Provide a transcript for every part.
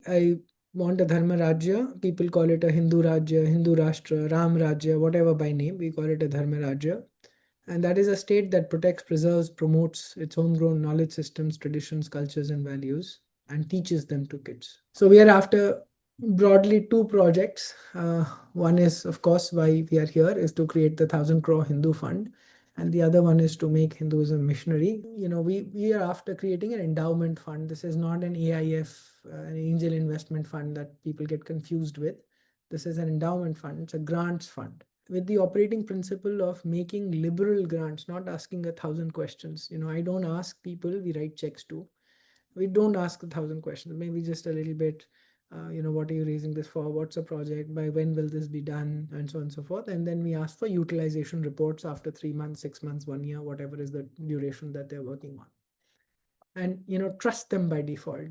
I want a Dharmarajya. People call it a Hindu Rajya, Hindu Rashtra, Ram Rajya, whatever by name. We call it a Dharmarajya. And that is a state that protects, preserves, promotes its homegrown knowledge systems, traditions, cultures, and values, and teaches them to kids. So we are after broadly two projects. One is, of course, why we are here is to create the 1,000 crore Hindu Fund. And the other one is to make Hinduism missionary. We are after creating an endowment fund. This is not an AIF, an angel investment fund that people get confused with. This is an endowment fund. It's a grants fund with the operating principle of making liberal grants, not asking 1,000 questions. I don't ask people we write checks to. We don't ask 1,000 questions, maybe just a little bit. What are you raising this for? What's the project? By when will this be done? And so on and so forth. And then we ask for utilization reports after 3 months, 6 months, 1 year, whatever is the duration that they're working on. And, trust them by default.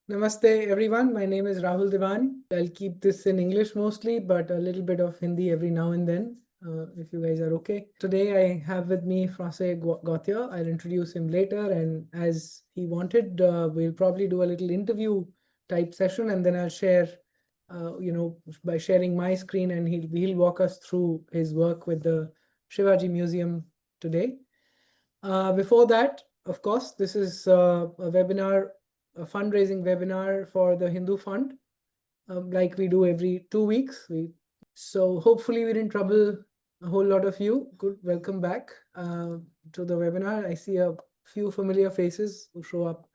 Namaste everyone, my name is Rahul Dewan. I'll keep this in English mostly, but a little bit of Hindi every now and then, if you guys are okay. Today I have with me François Gautier. I'll introduce him later, and as he wanted, we'll probably do a little interview type session, and then I'll share, by sharing my screen, and he'll walk us through his work with the Shivaji Museum today. Before that, of course, this is a webinar, a fundraising webinar for the Hindu Fund, like we do every 2 weeks. So hopefully we didn't trouble a whole lot of you. Good, welcome back to the webinar. I see a few familiar faces who show up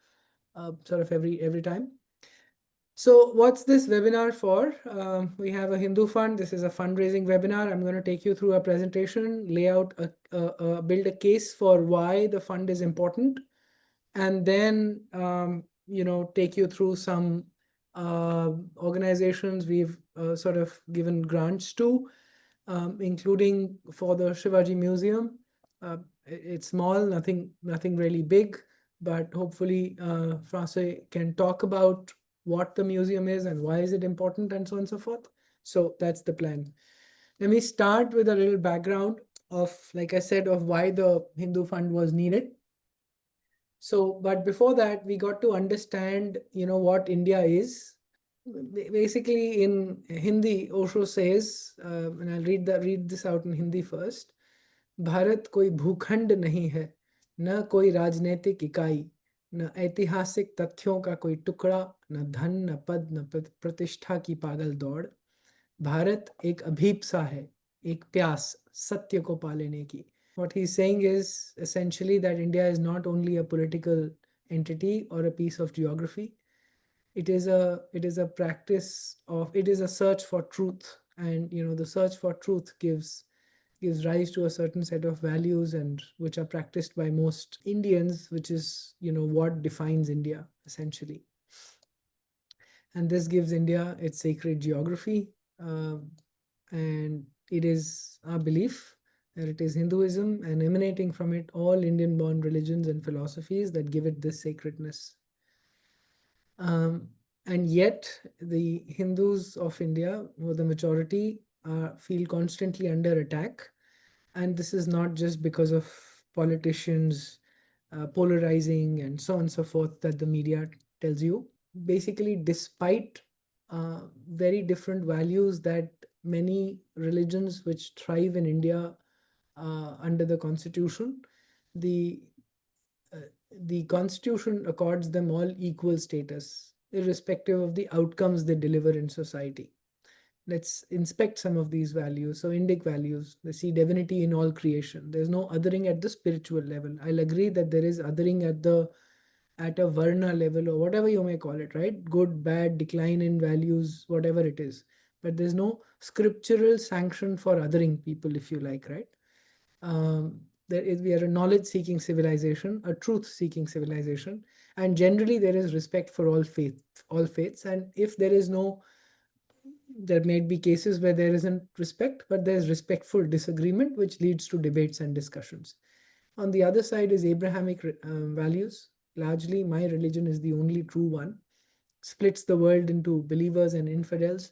sort of every time. So what's this webinar for? We have a Hindu Fund. This is a fundraising webinar. I'm going to take you through a presentation, lay out, build a case for why the fund is important, and then take you through some organizations we've sort of given grants to, including for the Shivaji Museum. It's small, nothing really big, but hopefully François can talk about what the museum is and why is it important and so on and so forth. So that's the plan. Let me start with a little background of, like I said, of why the Hindu Fund was needed. So, but before that, we got to understand, what India is. Basically, in Hindi, Osho says, and I'll read this out in Hindi first. Bharat कोई भूखंड नहीं है, न कोई राजनीतिक इकाई, न ऐतिहासिक तथ्यों का कोई टुकड़ा, न धन, न पद, न प्रतिष्ठा की पागल दौड़. भारत एक अभीप्सा है, एक प्यास सत्य को पालेने की. What he's saying is essentially that India is not only a political entity or a piece of geography. It is a practice of, it is a search for truth, and the search for truth gives rise to a certain set of values, and which are practiced by most Indians, which is what defines India essentially. And this gives India its sacred geography, and it is our belief that it is Hinduism and emanating from it all Indian-born religions and philosophies that give it this sacredness. And yet the Hindus of India, or the majority, feel constantly under attack. And this is not just because of politicians polarizing and so on and so forth that the media tells you. Basically, despite very different values that many religions which thrive in India under the constitution, the constitution accords them all equal status, irrespective of the outcomes they deliver in society. Let's inspect some of these values. So Indic values, they see divinity in all creation. There's no othering at the spiritual level. I'll agree that there is othering at a varna level, or whatever you may call it, right? Good, bad, decline in values, whatever it is. But there's no scriptural sanction for othering people, if you like, right? We are a knowledge-seeking civilization, a truth-seeking civilization, and generally there is respect for all faiths. And if there is no, there may be cases where there isn't respect, but there's respectful disagreement, which leads to debates and discussions. On the other side is Abrahamic values. Largely, my religion is the only true one. Splits the world into believers and infidels.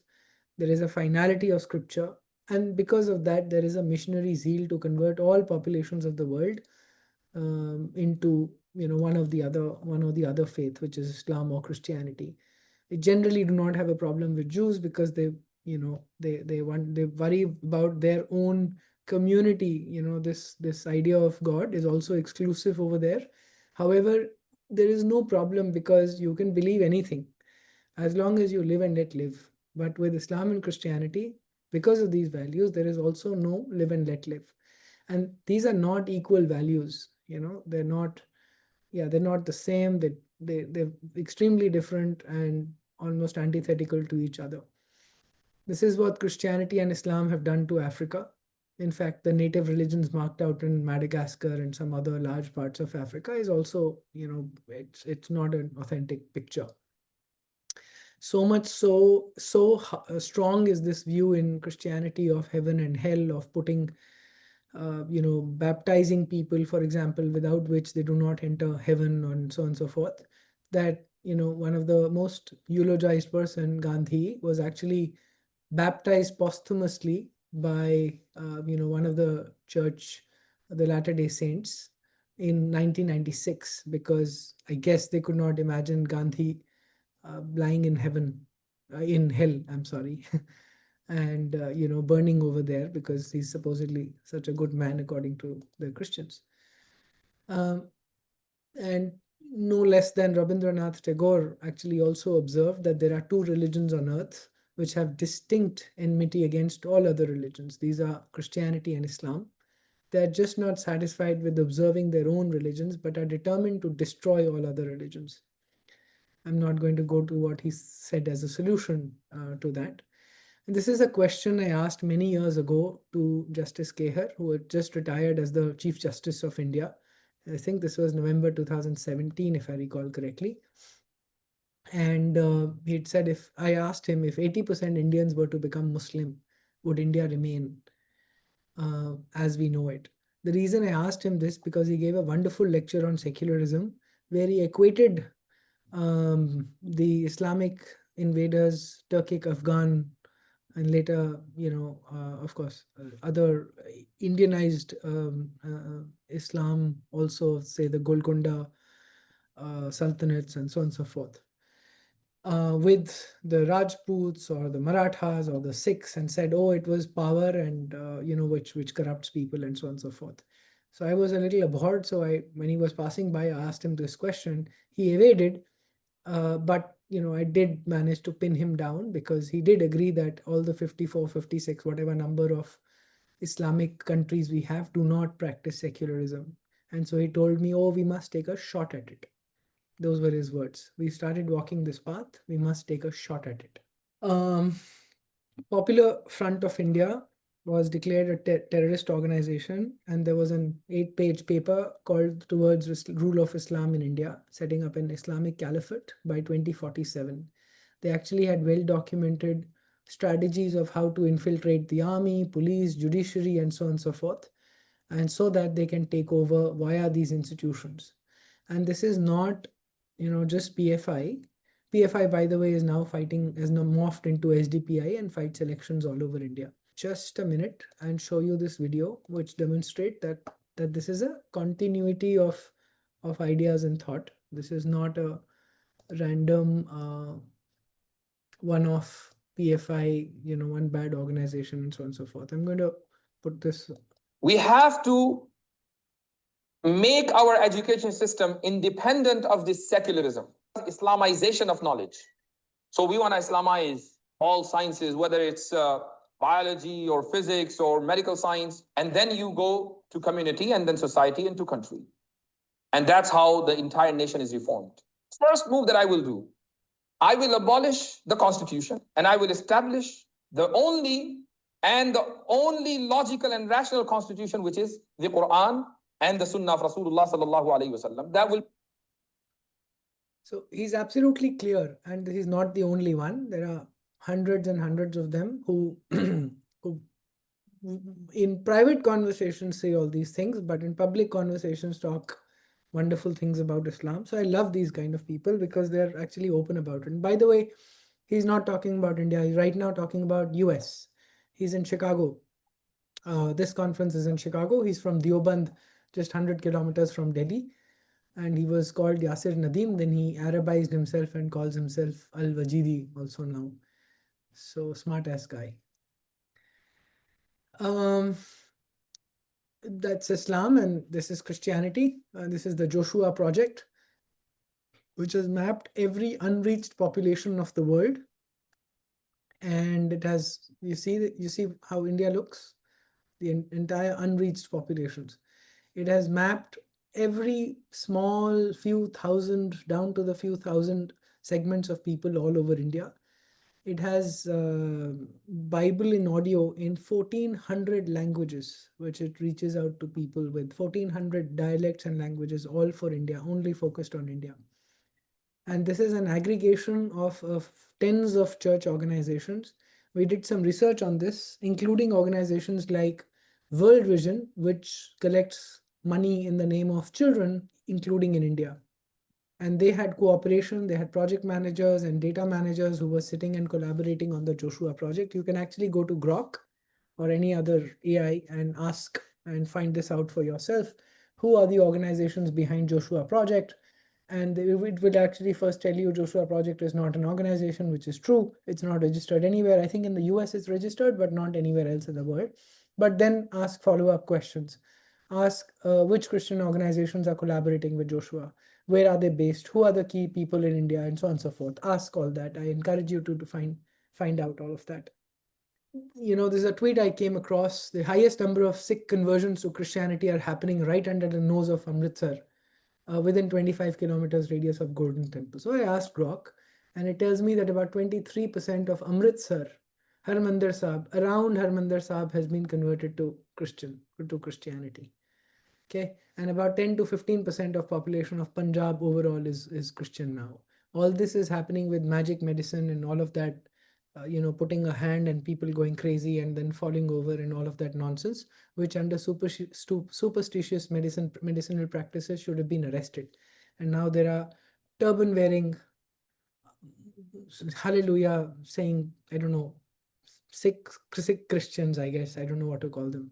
There is a finality of scripture, and because of that, there is a missionary zeal to convert all populations of the world into one or the other faith, which is Islam or Christianity. They generally do not have a problem with Jews because they worry about their own community. This idea of God is also exclusive over there. However, there is no problem because you can believe anything as long as you live and let live. But with Islam and Christianity, because of these values, there is also no live and let live. And these are not equal values. They're not, they're not the same. They're extremely different and almost antithetical to each other. This is what Christianity and Islam have done to Africa. In fact, the native religions marked out in Madagascar and some other large parts of Africa is also, it's not an authentic picture. So much so strong is this view in Christianity of heaven and hell, of putting baptizing people, for example, without which they do not enter heaven, and so on and so forth, that one of the most eulogized person, Gandhi, was actually baptized posthumously by one of the church, the Latter-day Saints, in 1996, because I guess they could not imagine Gandhi lying in heaven, in hell, I'm sorry, and burning over there because he's supposedly such a good man according to the Christians. And no less than Rabindranath Tagore actually also observed that there are two religions on earth which have distinct enmity against all other religions. These are Christianity and Islam. They are just not satisfied with observing their own religions, but are determined to destroy all other religions. I'm not going to go to what he said as a solution to that. And this is a question I asked many years ago to Justice Kehar, who had just retired as the Chief Justice of India. I think this was November 2017, if I recall correctly. And he'd said, if I asked him if 80% Indians were to become Muslim, would India remain as we know it? The reason I asked him this because he gave a wonderful lecture on secularism where he equated the Islamic invaders, Turkic, Afghan, and later, of course, other Indianized Islam, also say the Golconda Sultanates and so on and so forth, with the Rajputs or the Marathas or the Sikhs, and said, oh, it was power and, which corrupts people and so on and so forth. So I was a little abhorred. So when he was passing by, I asked him this question. He evaded, but I did manage to pin him down because he did agree that all the 54, 56, whatever number of Islamic countries we have do not practice secularism. And so he told me, oh, we must take a shot at it. Those were his words. We started walking this path. We must take a shot at it. Popular Front of India was declared a terrorist organization, and there was an 8-page paper called Towards Rule of Islam in India, setting up an Islamic caliphate by 2047. They actually had well-documented strategies of how to infiltrate the army, police, judiciary, and so on and so forth, and so that they can take over via these institutions. And this is not, just PFI. PFI, by the way, is now morphed into SDPI and fights elections all over India. Just a minute and show you this video, which demonstrate that this is a continuity of ideas and thought. This is not a random one-off PFI, one bad organization and so on and so forth. I'm going to put this. We have to make our education system independent of this secularism, Islamization of knowledge. So we want to Islamize all sciences, whether it's biology or physics or medical science, and then you go to community and then society and to country. And that's how the entire nation is reformed. First move that I will do, I will abolish the constitution and I will establish the only logical and rational constitution, which is the Quran and the Sunnah of Rasulullah sallallahu alaihi wasallam. That will. So he's absolutely clear, and he's not the only one. There are hundreds and hundreds of them who in private conversations say all these things, but in public conversations talk wonderful things about Islam. So I love these kind of people because they're actually open about it. And by the way, he's not talking about India. He's right now talking about US. He's in Chicago This conference is in Chicago. He's from Deoband, just 100 kilometers from Delhi. And he was called Yasir Nadim. Then he Arabized himself and calls himself Al-Wajidi also now. So smart ass guy. That's Islam, and this is Christianity. This is the Joshua Project, which has mapped every unreached population of the world. And it has, you see how India looks, the entire unreached populations. It has mapped every small few thousand down to the few thousand segments of people all over India. It has Bible in audio in 1400 languages, which it reaches out to people with 1400 dialects and languages, all for India, only focused on India. And this is an aggregation of tens of church organizations. We did some research on this, including organizations like World Vision, which collects money in the name of children, including in India. And they had cooperation, they had project managers and data managers who were sitting and collaborating on the Joshua project. You can actually go to Grok or any other AI and ask and find this out for yourself. Who are the organizations behind Joshua project? And it will actually first tell you Joshua Project is not an organization, which is true. It's not registered anywhere. I think in the US it's registered, but not anywhere else in the world. But then ask follow-up questions. Ask which Christian organizations are collaborating with Joshua. Where are they based? Who are the key people in India? And so on and so forth. Ask all that. I encourage you to find out all of that. You know, there's a tweet I came across. The highest number of Sikh conversions to Christianity are happening right under the nose of Amritsar, within 25 kilometers radius of Golden Temple. So I asked Grok, and it tells me that about 23% of Amritsar, Harmandir Sahib, around Harmandir Sahib has been converted to Christianity. Okay, and about 10 to 15% of population of Punjab overall is Christian now. All this is happening with magic medicine and all of that, putting a hand and people going crazy and then falling over and all of that nonsense, which under superstitious medicinal practices should have been arrested. And now there are turban wearing, hallelujah saying, I don't know, Sikh Christians, I guess. I don't know what to call them.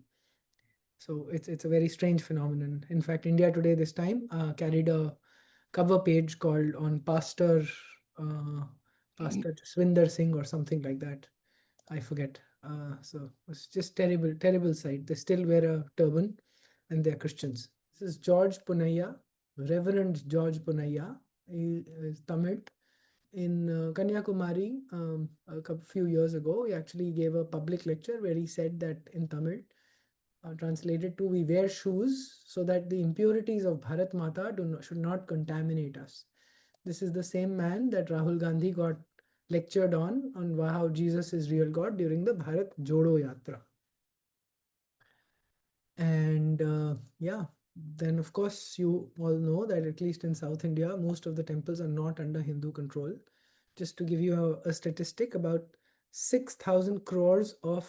So it's a very strange phenomenon. In fact, India Today this time carried a cover page called on Pastor Swinder Singh or something like that. I forget. So it's just terrible sight. They still wear a turban and they're Christians. This is George Punaya, Reverend George Punaya. He is Tamil. In Kanyakumari, a few years ago, he actually gave a public lecture where he said that in Tamil, translated to, we wear shoes so that the impurities of Bharat Mata should not contaminate us. This is the same man that Rahul Gandhi got lectured on how Jesus is real God during the Bharat Jodo Yatra. And then of course you all know that at least in South India, most of the temples are not under Hindu control. Just to give you a statistic, about 6,000 crores of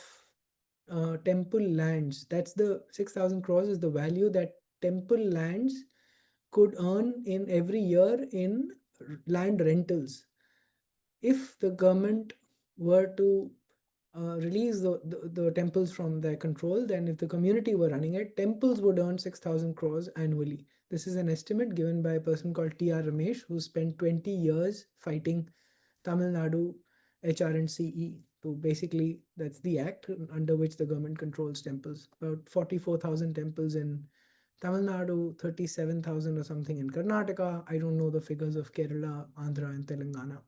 temple lands. That's the 6,000 crores is the value that temple lands could earn in every year in land rentals. If the government were to release the temples from their control, then if the community were running it, temples would earn 6,000 crores annually. This is an estimate given by a person called T.R. Ramesh, who spent 20 years fighting Tamil Nadu HRNCE to basically, that's the act under which the government controls temples. About 44,000 temples in Tamil Nadu, 37,000 or something in Karnataka. I don't know the figures of Kerala, Andhra, and Telangana.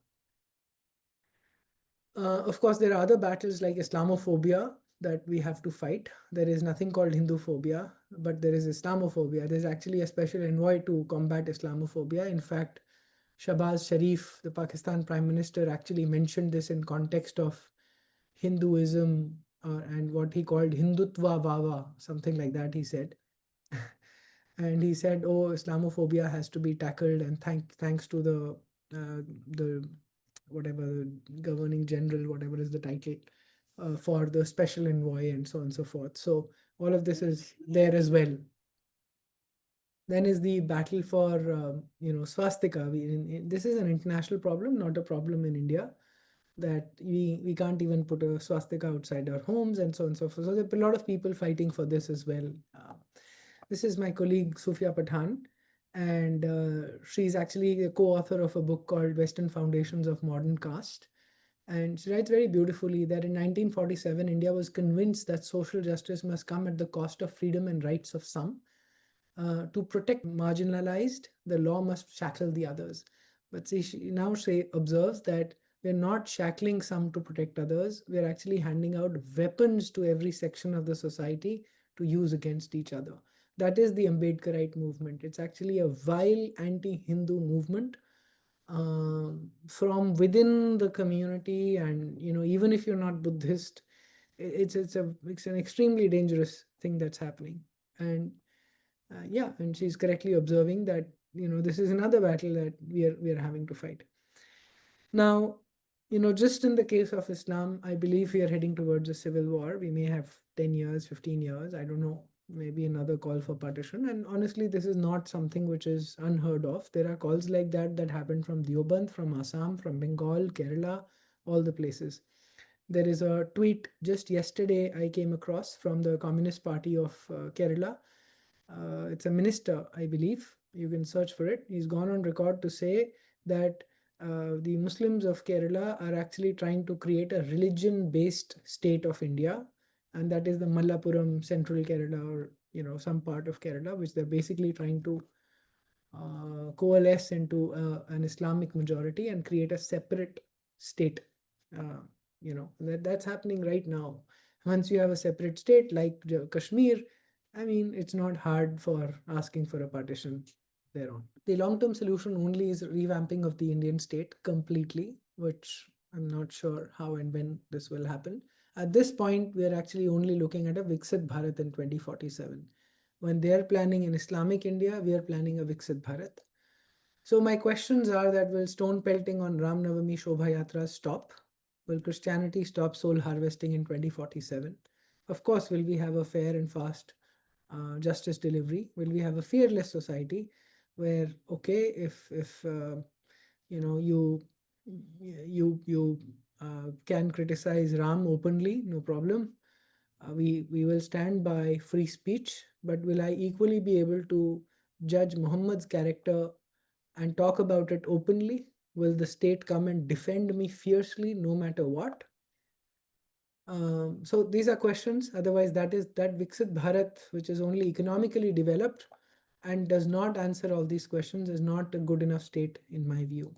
Of course, there are other battles like Islamophobia that we have to fight. There is nothing called Hindu phobia, but there is Islamophobia. There's actually a special envoy to combat Islamophobia. In fact, Shahbaz Sharif, the Pakistan Prime Minister, actually mentioned this in context of Hinduism and what he called Hindutva Vava, something like that, he said. And he said, oh, Islamophobia has to be tackled, and thanks to the whatever governing general, whatever is the title, for the special envoy and so on and so forth. So all of this is there as well. Then is the battle for swastika. This is an international problem, not a problem in India. that we can't even put a swastika outside our homes and so on and so forth. So there are a lot of people fighting for this as well. This is my colleague Sufia Pathan, and she's actually a co-author of a book called Western Foundations of Modern Caste. And she writes very beautifully that in 1947, India was convinced that social justice must come at the cost of freedom and rights of some. To protect marginalized, the law must shackle the others. But see, she observes that we're not shackling some to protect others. We're actually handing out weapons to every section of the society to use against each other. That is the Ambedkarite movement. It's actually a vile anti-Hindu movement from within the community, and even if you're not Buddhist, it's an extremely dangerous thing that's happening. And yeah, and she's correctly observing that this is another battle that we are having to fight. Now, just in the case of Islam, I believe we are heading towards a civil war. We may have 10 years, 15 years, I don't know, maybe another call for partition. And honestly, this is not something which is unheard of. There are calls like that happen from Dioband, from Assam, from Bengal, Kerala, all the places. There is a tweet just yesterday I came across from the Communist Party of Kerala. It's a minister, I believe. You can search for it. He's gone on record to say that the Muslims of Kerala are actually trying to create a religion-based state of India, and that is the Mallapuram, Central Kerala, or some part of Kerala, which they're basically trying to coalesce into an Islamic majority and create a separate state. That's happening right now. Once you have a separate state like Kashmir, I mean, it's not hard for asking for a partition thereon. The long-term solution only is revamping of the Indian state completely, which I'm not sure how and when this will happen. At this point, we're actually only looking at a Viksit Bharat in 2047. When they're planning an Islamic India, we are planning a Viksit Bharat. So my questions are that will stone pelting on Ram Navami Shobha Yatras stop? Will Christianity stop soul harvesting in 2047? Of course, will we have a fair and fast justice delivery? Will we have a fearless society where, okay, if you can criticize Ram openly, no problem. We will stand by free speech, but will I equally be able to judge Muhammad's character and talk about it openly? Will the state come and defend me fiercely no matter what? So these are questions. Otherwise, that Viksit Bharat, which is only economically developed and does not answer all these questions, is not a good enough state in my view.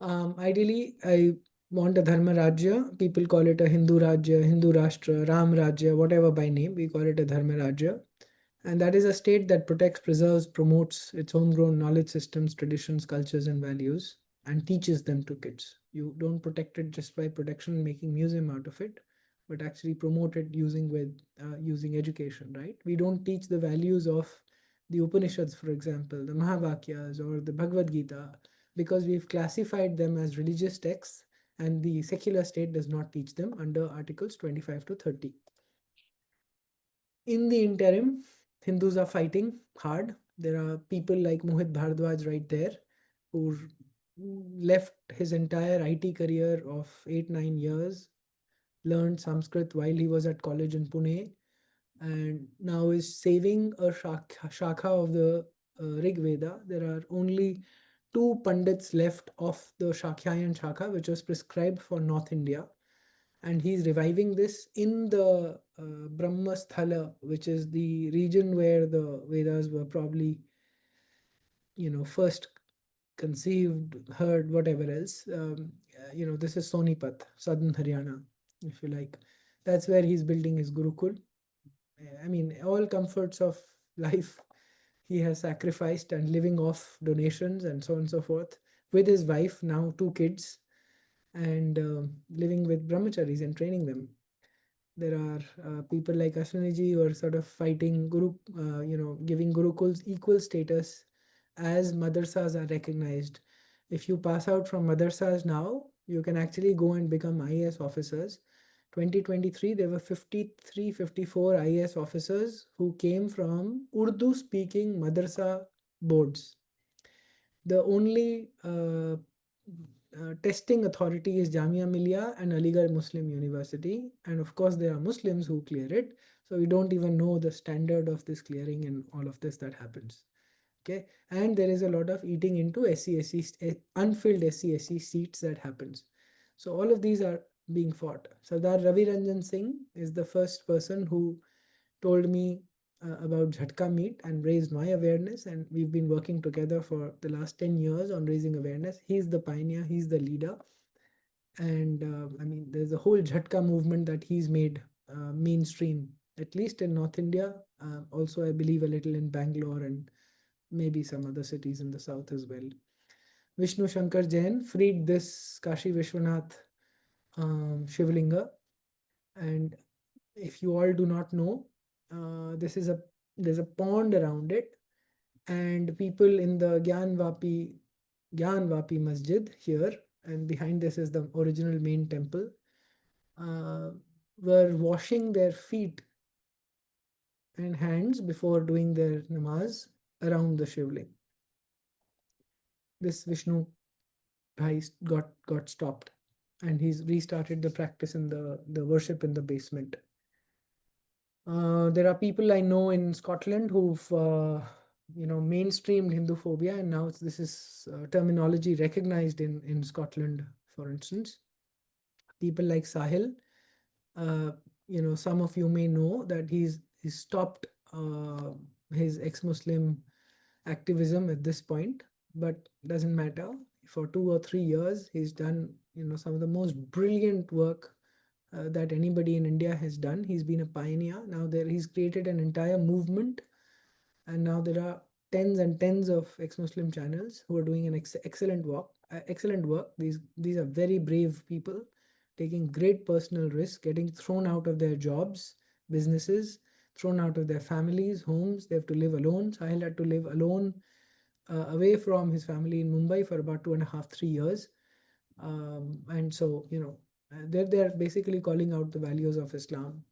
Ideally, I want a Dharmarajya. People call it a Hindu Rajya, Hindu Rashtra, Ram Rajya, whatever by name. We call it a Dharmarajya. And that is a state that protects, preserves, promotes its homegrown knowledge systems, traditions, cultures, and values, and teaches them to kids. You don't protect it just by protection and making museum out of it, but actually promote it using education, right? We don't teach the values of the Upanishads, for example, the Mahavakyas or the Bhagavad Gita, because we've classified them as religious texts, and the secular state does not teach them under Articles 25 to 30. In the interim, Hindus are fighting hard. There are people like Mohit Bhardwaj right there who left his entire IT career of 8-9 years, learned Sanskrit while he was at college in Pune, and now is saving a shakha of the Rig Veda. There are only 2 Pandits left of the Shakyayan Shakha, which was prescribed for North India. And he's reviving this in the Brahmasthala, which is the region where the Vedas were probably, first conceived, heard, whatever else. This is Sonipat, southern Haryana, if you like. That's where he's building his Gurukul. I mean, all comforts of life he has sacrificed and living off donations and so on and so forth with his wife, now 2 kids, and living with brahmacharis and training them. There are people like Ashwiniji who are sort of fighting giving Gurukuls equal status as madrasas are recognized. If you pass out from madrasas now, you can actually go and become IAS officers. 2023, there were 53, 54 IAS officers who came from Urdu speaking madrasa boards. The only testing authority is Jamia Millia and Aligarh Muslim University. And of course, there are Muslims who clear it. So we don't even know the standard of this clearing and all of this that happens. Okay. And there is a lot of eating into unfilled SC seats that happens. So all of these are being fought. Sardar Ravi Ranjan Singh is the first person who told me about Jhatka meat and raised my awareness, and we've been working together for the last 10 years on raising awareness. He's the pioneer, he's the leader, and I mean there's a whole Jhatka movement that he's made mainstream, at least in North India, also I believe a little in Bangalore and maybe some other cities in the south as well. Vishnu Shankar Jain freed this Kashi Vishwanath Shivlinga, and if you all do not know, there's a pond around it, and people in the Gyan Vapi Masjid here, and behind this is the original main temple, uh, were washing their feet and hands before doing their namaz around the Shivling. This Vishnu Bhai got stopped, and he's restarted the practice in the worship in the basement. There are people I know in Scotland who've mainstreamed Hindu phobia, and now this is terminology recognized in Scotland, for instance. People like Sahil, uh, some of you may know that he's stopped his ex-Muslim activism at this point, but doesn't matter. For 2 or 3 years, he's done some of the most brilliant work that anybody in India has done. He's been a pioneer. Now he's created an entire movement, and now there are tens and tens of ex-Muslim channels who are doing an excellent work. Excellent work. These are very brave people taking great personal risk, getting thrown out of their jobs, businesses, thrown out of their families, homes. They have to live alone. Sahil had to live alone away from his family in Mumbai for about 2.5, 3 years. And so, they're basically calling out the values of Islam.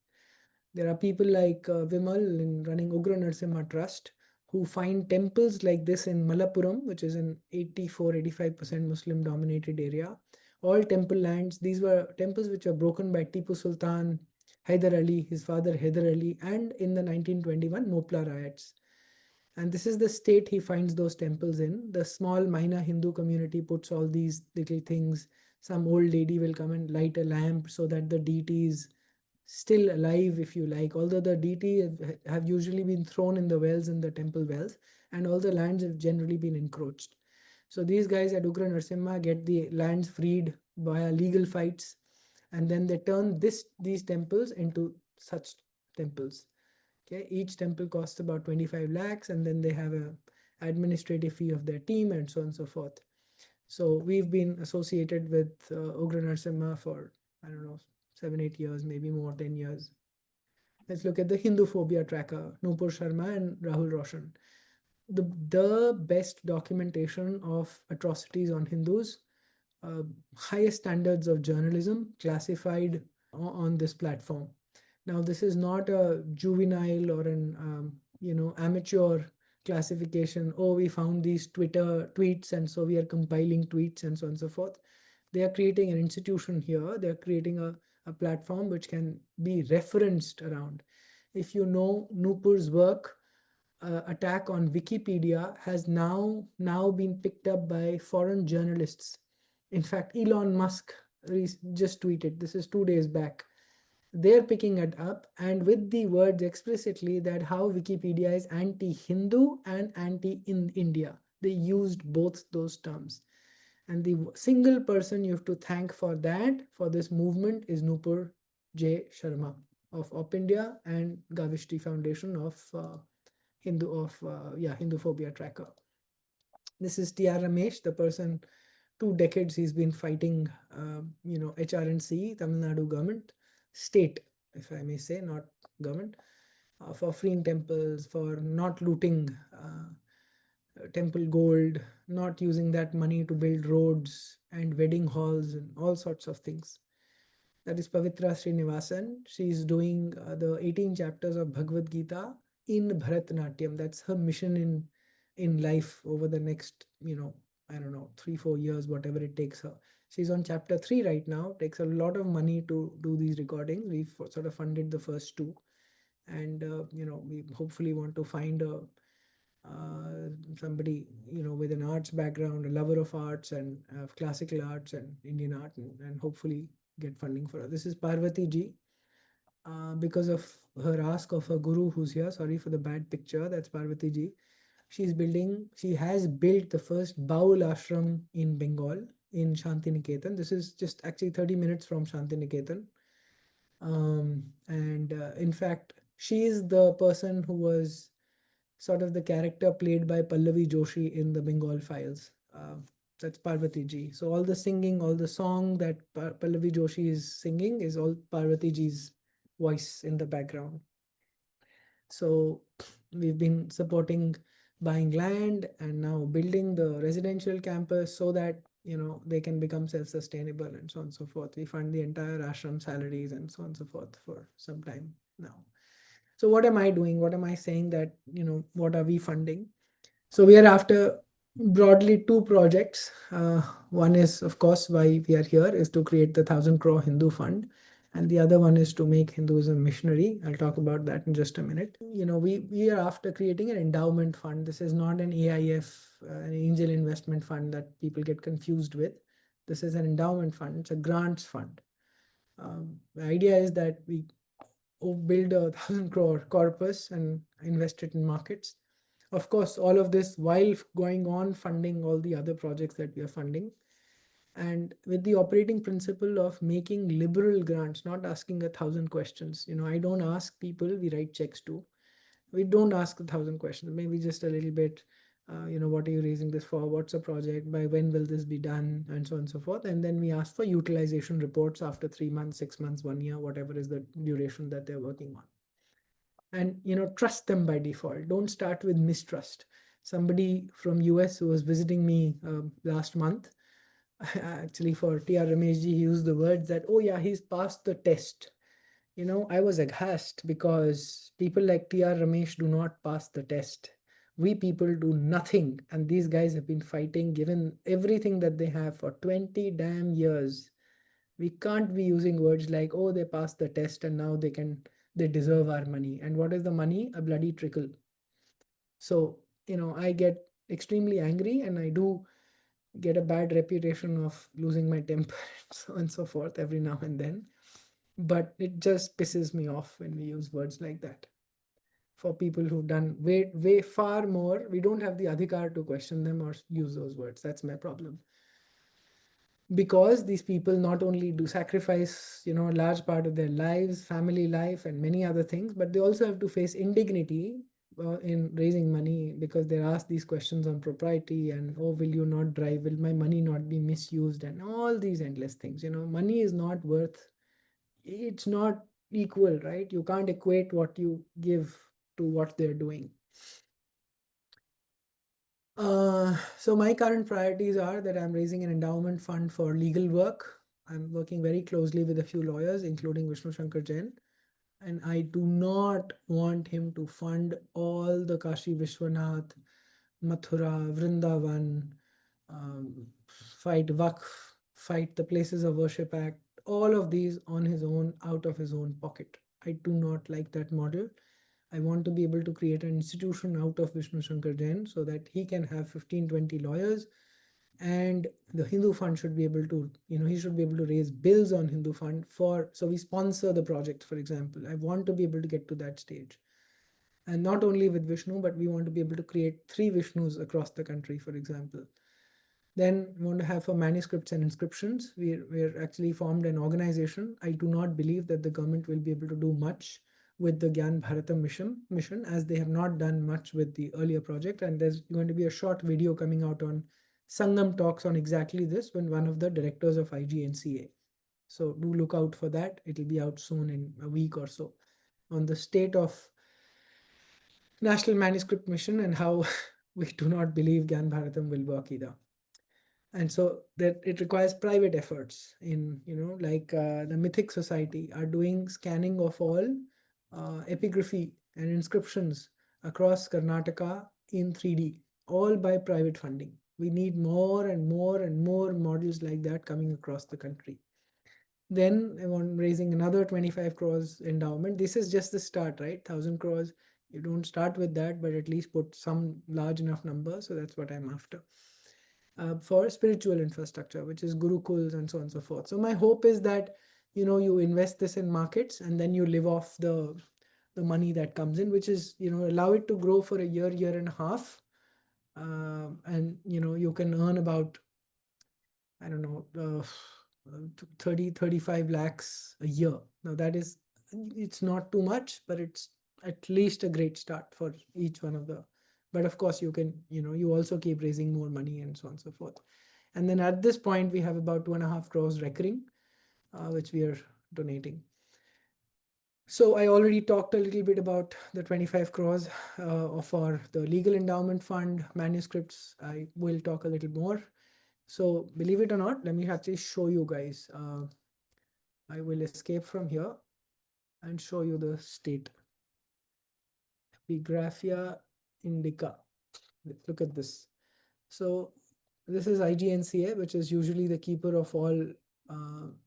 There are people like Vimal in running Ugra Narsimha Trust who find temples like this in Malappuram, which is an 84-85% Muslim dominated area. All temple lands, these were temples which were broken by Tipu Sultan, Hyder Ali, his father Hyder Ali, and in the 1921 Mopla riots. And this is the state he finds those temples in. The small minor Hindu community puts all these little things. Some old lady will come and light a lamp so that the deity is still alive, if you like. Although the deity have usually been thrown in the wells, in the temple wells, and all the lands have generally been encroached. So these guys at Ugra Narsimha get the lands freed via legal fights, and then they turn these temples into such temples. Okay, each temple costs about 25 lakhs, and then they have a administrative fee of their team and so on and so forth. So we've been associated with Ugra Narsimha for, I don't know, 7-8 years, maybe more, 10 years. Let's look at the Hindu phobia tracker, Nupur Sharma and Rahul Roshan. The best documentation of atrocities on Hindus, highest standards of journalism classified on this platform. Now, this is not a juvenile or an amateur classification. Oh, we found these Twitter tweets, and so we are compiling tweets and so on and so forth. They are creating an institution here. They are creating a platform which can be referenced around. If you know Nupur's work, attack on Wikipedia has now been picked up by foreign journalists. In fact, Elon Musk just tweeted, this is 2 days back, they're picking it up, and with the words explicitly that how Wikipedia is anti-Hindu and anti-India. They used both those terms. And the single person you have to thank for this movement, is Nupur J. Sharma of Op India and Gavishti Foundation of Hindu Phobia Tracker. This is T.R. Ramesh, the person, 2 decades he's been fighting, HRNC, Tamil Nadu government, state, if I may say, not government, for freeing temples, for not looting temple gold, not using that money to build roads and wedding halls and all sorts of things. That is Pavitra Srinivasan. She is doing the 18 chapters of Bhagavad Gita in Bharatanatyam. That's her mission in life over the next I don't know, 3-4 years, whatever it takes her. She's on chapter 3 right now. Takes a lot of money to do these recordings. We've sort of funded the first two, and we hopefully want to find somebody with an arts background, a lover of arts and classical arts and Indian art, and hopefully get funding for her. This is Parvati ji. Because of her ask of her guru who's here, sorry for the bad picture, that's Parvati ji. She has built the first Baul ashram in Bengal, in Shantiniketan. This is just actually 30 minutes from Shantiniketan. And in fact, she is the person who was sort of the character played by Pallavi Joshi in the Bengal Files. That's Parvati ji. So all the singing, all the song that Pallavi Joshi is singing is all Parvati ji's voice in the background. So we've been supporting buying land and now building the residential campus so that they can become self-sustainable and so on and so forth. We fund the entire ashram salaries and so on and so forth for some time now. So what am I doing? What am I saying that, what are we funding? So we are after broadly two projects. One is, of course, why we are here is to create the 1,000 crore Hindu Fund. And the other one is to make Hinduism missionary. I'll talk about that in just a minute. We are after creating an endowment fund. This is not an AIF, an angel investment fund that people get confused with. This is an endowment fund. It's a grants fund. The idea is that we build a 1,000 crore corpus and invest it in markets. Of course, all of this while going on funding all the other projects that we are funding, and with the operating principle of making liberal grants, not asking 1,000 questions. I don't ask people we write checks to. We don't ask 1,000 questions, maybe just a little bit. What are you raising this for? What's the project? By when will this be done? And so on and so forth. And then we ask for utilization reports after 3 months, 6 months, 1 year, whatever is the duration that they're working on. And trust them by default. Don't start with mistrust. Somebody from US who was visiting me last month, actually for TR Rameshji, he used the words that, oh yeah, he's passed the test. I was aghast because people like TR Ramesh do not pass the test. We people do nothing, and these guys have been fighting, given everything that they have for 20 damn years. We can't be using words like, oh, they passed the test and now they deserve our money. And what is the money? A bloody trickle. So, I get extremely angry, and I do get a bad reputation of losing my temper and so on and so forth every now and then. But it just pisses me off when we use words like that. For people who've done way far more, we don't have the adhikar to question them or use those words. That's my problem. Because these people not only do sacrifice, a large part of their lives, family life, and many other things, but they also have to face indignity in raising money, because they're asked these questions on propriety and, oh, will you not drive? Will my money not be misused? And all these endless things. Money is not worth, it's not equal, right? You can't equate what you give to what they're doing. So my current priorities are that I'm raising an endowment fund for legal work. I'm working very closely with a few lawyers, including Vishnu Shankar Jain. And I do not want him to fund all the Kashi Vishwanath, Mathura, Vrindavan, fight Waqf, fight the Places of Worship Act, all of these on his own, out of his own pocket. I do not like that model. I want to be able to create an institution out of Vishnu Shankar Jain so that he can have 15-20 lawyers, and the Hindu Fund should be able to, he should be able to raise bills on Hindu Fund so we sponsor the project, for example. I want to be able to get to that stage. And not only with Vishnu, but we want to be able to create 3 Vishnus across the country, for example. Then we want to have for manuscripts and inscriptions. We're actually formed an organization. I do not believe that the government will be able to do much with the Gyan Bharatam mission, as they have not done much with the earlier project. And there's going to be a short video coming out on Sangam Talks on exactly this when one of the directors of IGNCA. So do look out for that. It'll be out soon in a week or so, on the state of National Manuscript Mission and how we do not believe Gyan Bharatam will work either. And so that it requires private efforts in, like the Mythic Society are doing scanning of all epigraphy and inscriptions across Karnataka in 3D, all by private funding. We need more and more and more models like that coming across the country. Then I'm raising another 25 crores endowment. This is just the start, right? 1,000 crores. You don't start with that, but at least put some large enough number. So that's what I'm after. For spiritual infrastructure, which is gurukuls and so on and so forth. So my hope is that, you invest this in markets and then you live off the money that comes in, which is, allow it to grow for a year and a half. And, you can earn about, I don't know, 35 lakhs a year. Now it's not too much, but it's at least a great start for each one of the. But of course, you can, you also keep raising more money and so on and so forth. And then at this point, we have about 2.5 crores recurring, which we are donating. So I already talked a little bit about the 25 crores for the legal endowment fund manuscripts. I will talk a little more. So believe it or not, let me actually show you guys. I will escape from here and show you the state. Epigraphia Indica. Look at this. So this is IGNCA, which is usually the keeper of all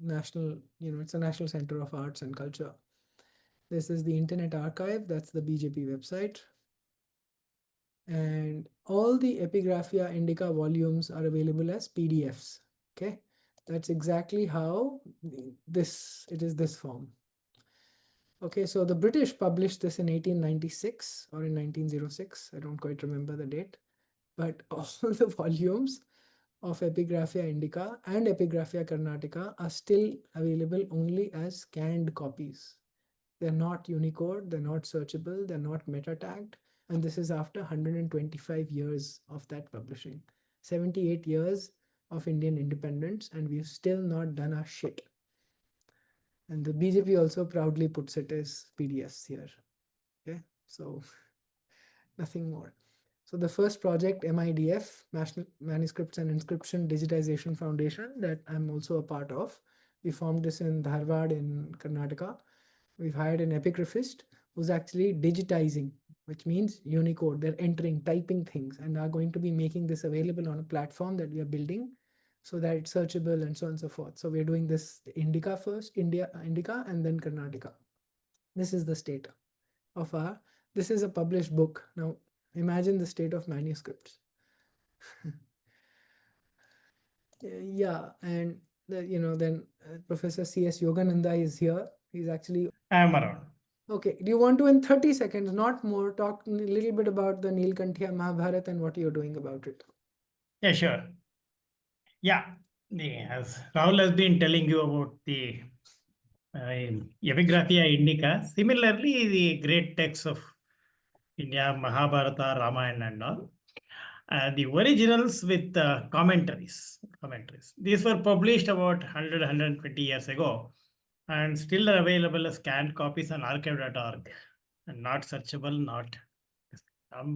national, it's a National Center of Arts and Culture. This is the Internet Archive. That's the BJP website. And all the Epigraphia Indica volumes are available as PDFs. Okay, that's exactly how it is this form. Okay, so the British published this in 1896 or in 1906. I don't quite remember the date, but all the volumes of Epigraphia Indica and Epigraphia Carnatica are still available only as scanned copies. They're not Unicode, they're not searchable, they're not meta tagged. And this is after 125 years of that publishing. 78 years of Indian independence, and we've still not done our shit. And the BJP also proudly puts it as PDFs here. Okay, so nothing more. So the first project, MIDF, Manuscripts and Inscription Digitization Foundation, that I'm also a part of. We formed this in Dharwad in Karnataka. We've hired an epigraphist who's actually digitizing, which means Unicode. They're entering, typing things, and are going to be making this available on a platform that we are building so that it's searchable and so on and so forth. So we're doing this Indica first, Indica, and then Karnataka. This is the state of this is a published book. Now, imagine the state of manuscripts. Yeah, and then Professor C.S. Yogananda is here. He's actually. I am around. Okay, do you want to, in 30 seconds, not more, talk a little bit about the Nilkanthya Mahabharat and what you're doing about it? Yeah, sure. Yeah, as Rahul has been telling you about the Epigraphia Indica, similarly, the great texts of India, Mahabharata, Ramayana, and all, the originals with commentaries. These were published about 100, 120 years ago and still are available as scanned copies on archive.org and not searchable, not.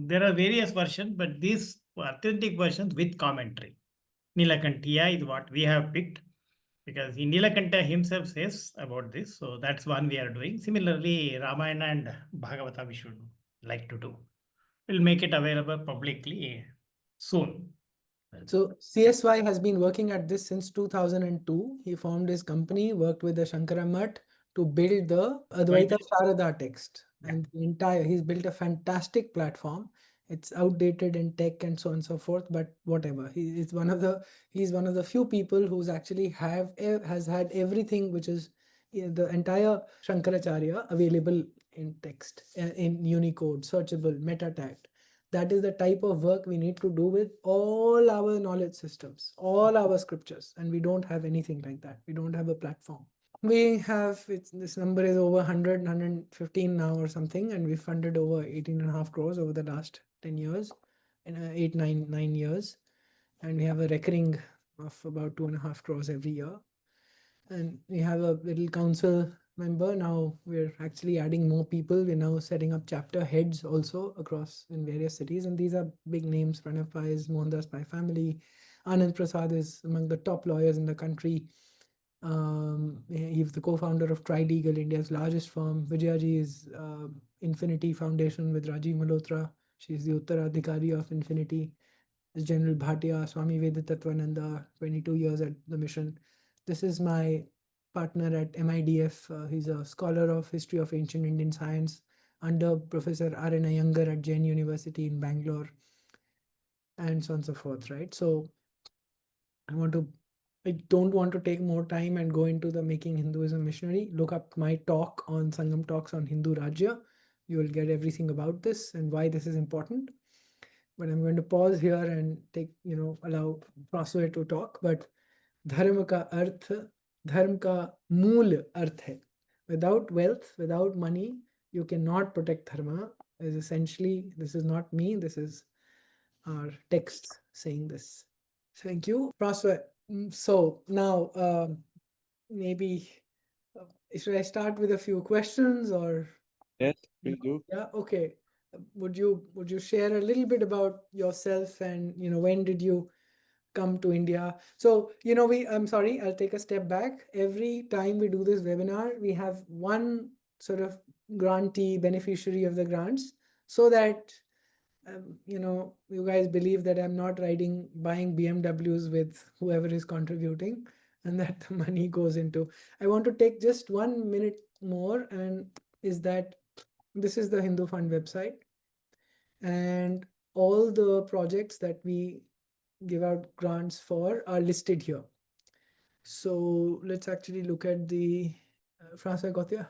There are various versions, but these authentic versions with commentary. Nilakantha is what we have picked because Nilakantha himself says about this. So that's one we are doing. Similarly, Ramayana and Bhagavata we should like to do. We'll make it available publicly soon. So CSY has been working at this since 2002. He formed his company, worked with the Shankara Mutt to build the Advaita Sharada text. And he's built a fantastic platform. It's outdated in tech and so on and so forth, but whatever. He's one of the few people who's actually has had everything which is the entire Shankaracharya available in text, in Unicode, searchable, meta tagged. That is the type of work we need to do with all our knowledge systems, all our scriptures, and we don't have anything like that. We don't have a platform. We have, this number is over 100, 115 now or something, and we funded over 18.5 crores over the last 10 years, in 9 years. And we have a recurring of about 2.5 crores every year. And we have a little council member. Now we're actually adding more people. We're now setting up chapter heads also across in various cities. And these are big names. Pranav Pai is Mohandas Pai family. Anand Prasad is among the top lawyers in the country. He's the co-founder of Trilegal, India's largest firm. Vijayaji is Infinity Foundation with Rajiv Malhotra. She's the Uttaradhikari of Infinity. General Bhatia, Swami Vedatatvananda, 22 years at the mission. This is my partner at MIDF. He's a scholar of history of ancient Indian science under Professor R.N. Iyengar at Jain University in Bangalore, and so on and so forth, right? So I don't want to take more time and go into the Making Hinduism Missionary. Look up my talk on Sangam Talks on Hindu Rajya. You will get everything about this and why this is important. But I'm going to pause here and allow François to talk. But dharma ka arth, dharma ka mool arth hai. Without wealth, without money, you cannot protect dharma. Is essentially, this is not me, this is our text saying this. Thank you, François. So now, maybe should I start with a few questions or? Yes, please do. Yeah, okay. Would you share a little bit about yourself and when did you come to India? So I'm sorry, I'll take a step back. Every time we do this webinar, we have one sort of grantee beneficiary of the grants, so that you guys believe that I'm not buying BMWs with whoever is contributing, and that the money goes into. I want to take just 1 minute more, and is that this is the Hindu Fund website, and all the projects that we give out grants for are listed here. So let's actually look at the François Gautier.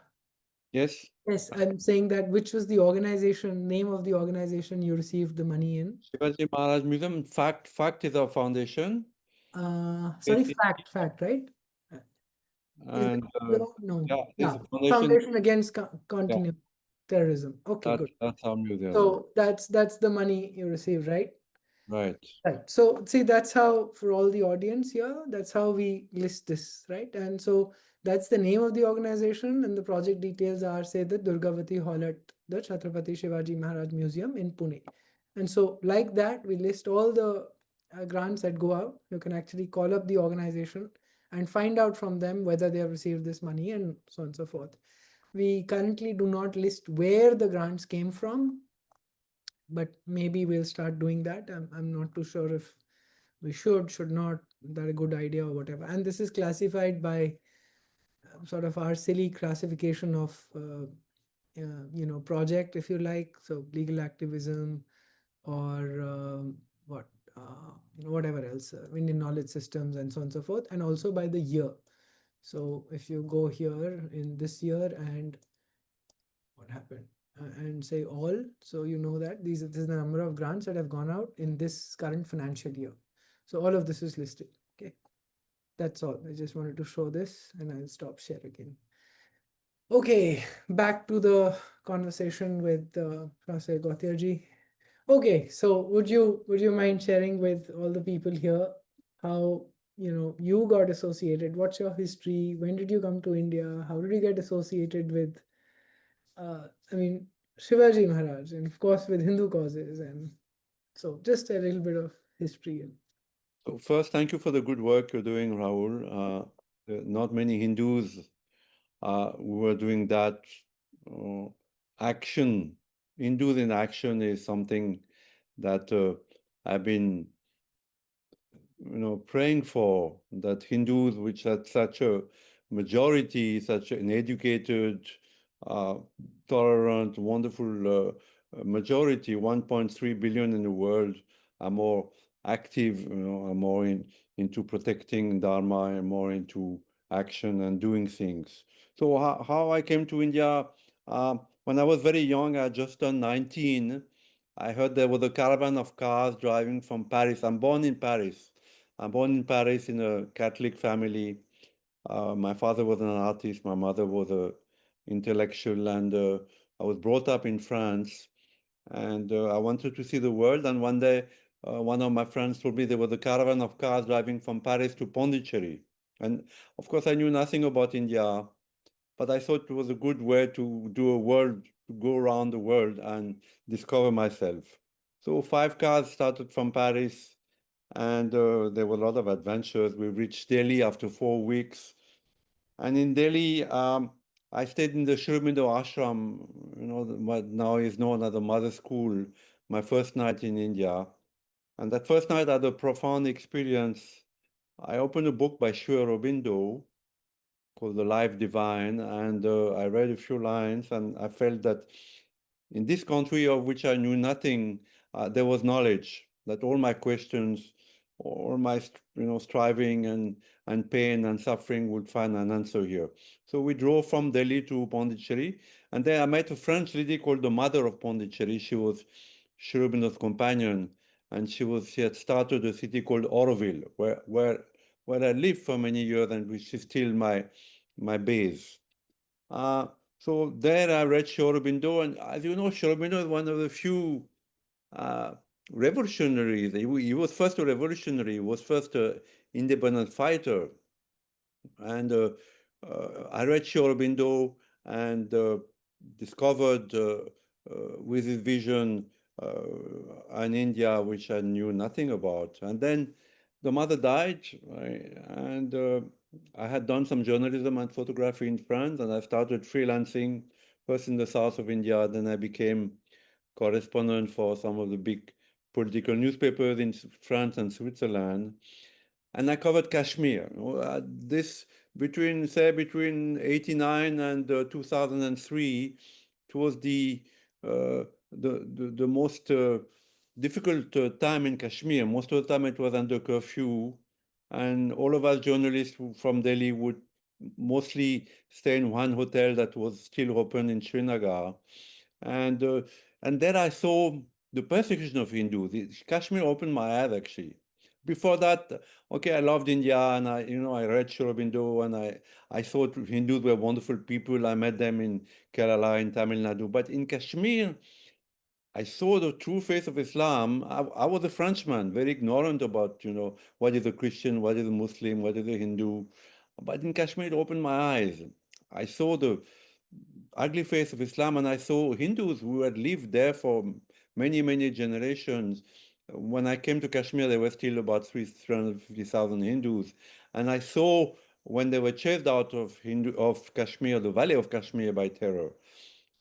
Yes, Yes, I'm saying that which was the name of the organization you received the money in. Shivaji Maharaj Museum. Fact is our foundation. Sorry, It- fact, right? Is And no, yeah, yeah, there's a foundation. Foundation Against Continued Terrorism. Okay, good. That's our museum. So that's the money you received, right? Right. Right. So see, that's how, for all the audience here, that's how we list this, right? And so that's the name of the organization, and the project details are, say, the Durgavati Hall at the Chhatrapati Shivaji Maharaj Museum in Pune. And so like that, we list all the grants that go out. You can actually call up the organization and find out from them whether they have received this money and so on and so forth. We currently do not list where the grants came from, but maybe we'll start doing that. I'm not too sure if we should not, that a good idea or whatever. And this is classified by sort of our silly classification of project, if you like, so legal activism or whatever else, Indian knowledge systems and so on and so forth, and also by the year. So if you go here in this year and what happened and say all, so you know that this is the number of grants that have gone out in this current financial year. So all of this is listed. Okay, that's all. I just wanted to show this, and I'll stop share again. Okay, back to the conversation with François Gautier ji. Okay, so would you mind sharing with all the people here how you got associated? What's your history? When did you come to India? How did you get associated with Shivaji Maharaj, and of course with Hindu causes, and so just a little bit of history. So first, thank you for the good work you're doing, Rahul. Not many Hindus who are doing that action. Hindus in action is something that I've been praying for, that Hindus, which had such a majority, such an educated, tolerant, wonderful majority, 1.3 billion in the world, are more active, are more into protecting Dharma and more into action and doing things. So how I came to India, when I was very young, I just turned 19. I heard there was a caravan of cars driving from Paris. I'm born in Paris. I'm born in Paris in a Catholic family. My father was an artist. My mother was a intellectual, and I was brought up in France. And I wanted to see the world. And one day, one of my friends told me there was a caravan of cars driving from Paris to Pondicherry. And of course, I knew nothing about India, but I thought it was a good way to go around the world and discover myself. So 5 cars started from Paris, and there were a lot of adventures. We reached Delhi after 4 weeks. And in Delhi, I stayed in the Shurmindo Ashram, what now is known as the Mother School, my first night in India. And that first night I had a profound experience. I opened a book by Sri Aurobindo called The Life Divine, and I read a few lines, and I felt that in this country of which I knew nothing, there was knowledge, that all my questions, all my striving and pain and suffering would find an answer here. So we drove from Delhi to Pondicherry, and there I met a French lady called the mother of Pondicherry. She was Sri Aurobindo's companion, and she had started a city called Auroville, where I lived for many years, and which is still my base. So there I read Sri Aurobindo, and as you know, Sri Aurobindo is one of the few revolutionaries. He was first a revolutionary, he was first an independent fighter. And I read Sri Aurobindo and discovered with his vision an India which I knew nothing about. And then the mother died, right? And I had done some journalism and photography in France, and I started freelancing first in the south of India. Then I became correspondent for some of the big political newspapers in France and Switzerland. And I covered Kashmir. This between 89 and 2003, it was the most difficult time in Kashmir. Most of the time it was under curfew, and all of us journalists from Delhi would mostly stay in one hotel that was still open in Srinagar. And there I saw the persecution of Hindus. Kashmir opened my eyes, actually. Before that, okay, I loved India, and I read Sri Aurobindo, and I thought Hindus were wonderful people. I met them in Kerala, in Tamil Nadu. But in Kashmir, I saw the true face of Islam. I was a Frenchman, very ignorant about, what is a Christian, what is a Muslim, what is a Hindu. But in Kashmir, it opened my eyes. I saw the ugly face of Islam, and I saw Hindus who had lived there for many, many generations. When I came to Kashmir, there were still about 350,000 Hindus. And I saw when they were chased out of Kashmir, the valley of Kashmir, by terror.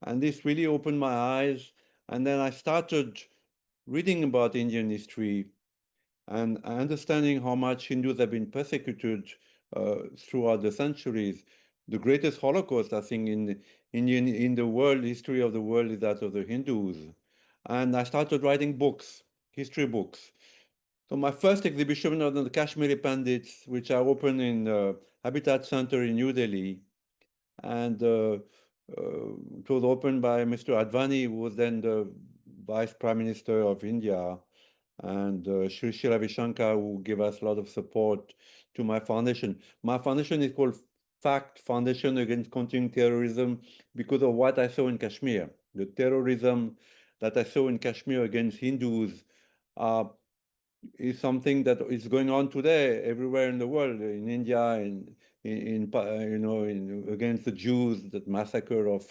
And this really opened my eyes. And then I started reading about Indian history and understanding how much Hindus have been persecuted throughout the centuries. The greatest Holocaust, I think, in the world, history of the world, is that of the Hindus. And I started writing books, history books. So my first exhibition on the Kashmiri Pandits, which I opened in Habitat Center in New Delhi, and it was opened by Mr. Advani, who was then the Vice Prime Minister of India, and Sri Ravi Shankar, who gave us a lot of support to my foundation. My foundation is called FACT, Foundation Against Continuing Terrorism, because of what I saw in Kashmir. The terrorism that I saw in Kashmir against Hindus is something that is going on today everywhere in the world, in India, against the Jews, that massacre of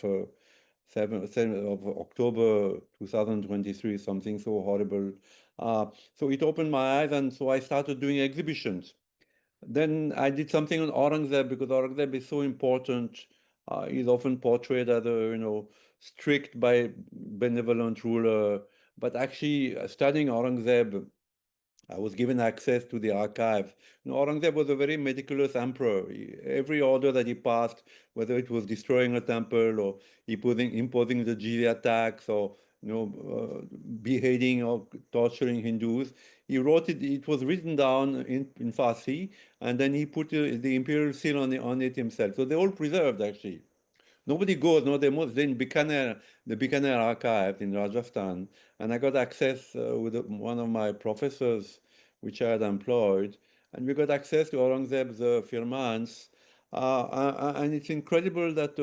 7th of October 2023, something so horrible. So it opened my eyes, and so I started doing exhibitions. Then I did something on Aurangzeb, because Aurangzeb is so important. He's often portrayed as a strict by benevolent ruler, but actually studying Aurangzeb, I was given access to the archives. Aurangzeb was a very meticulous emperor. Every order that he passed, whether it was destroying a temple or imposing the jizya tax or beheading or torturing Hindus, he wrote it. It was written down in Farsi, and then he put the imperial seal on it himself. So they're all preserved, actually. Nobody goes, no, they're in Bikaner, the Bikaner archive in Rajasthan, and I got access with one of my professors, which I had employed, and we got access to Aurangzeb's firmans, and it's incredible that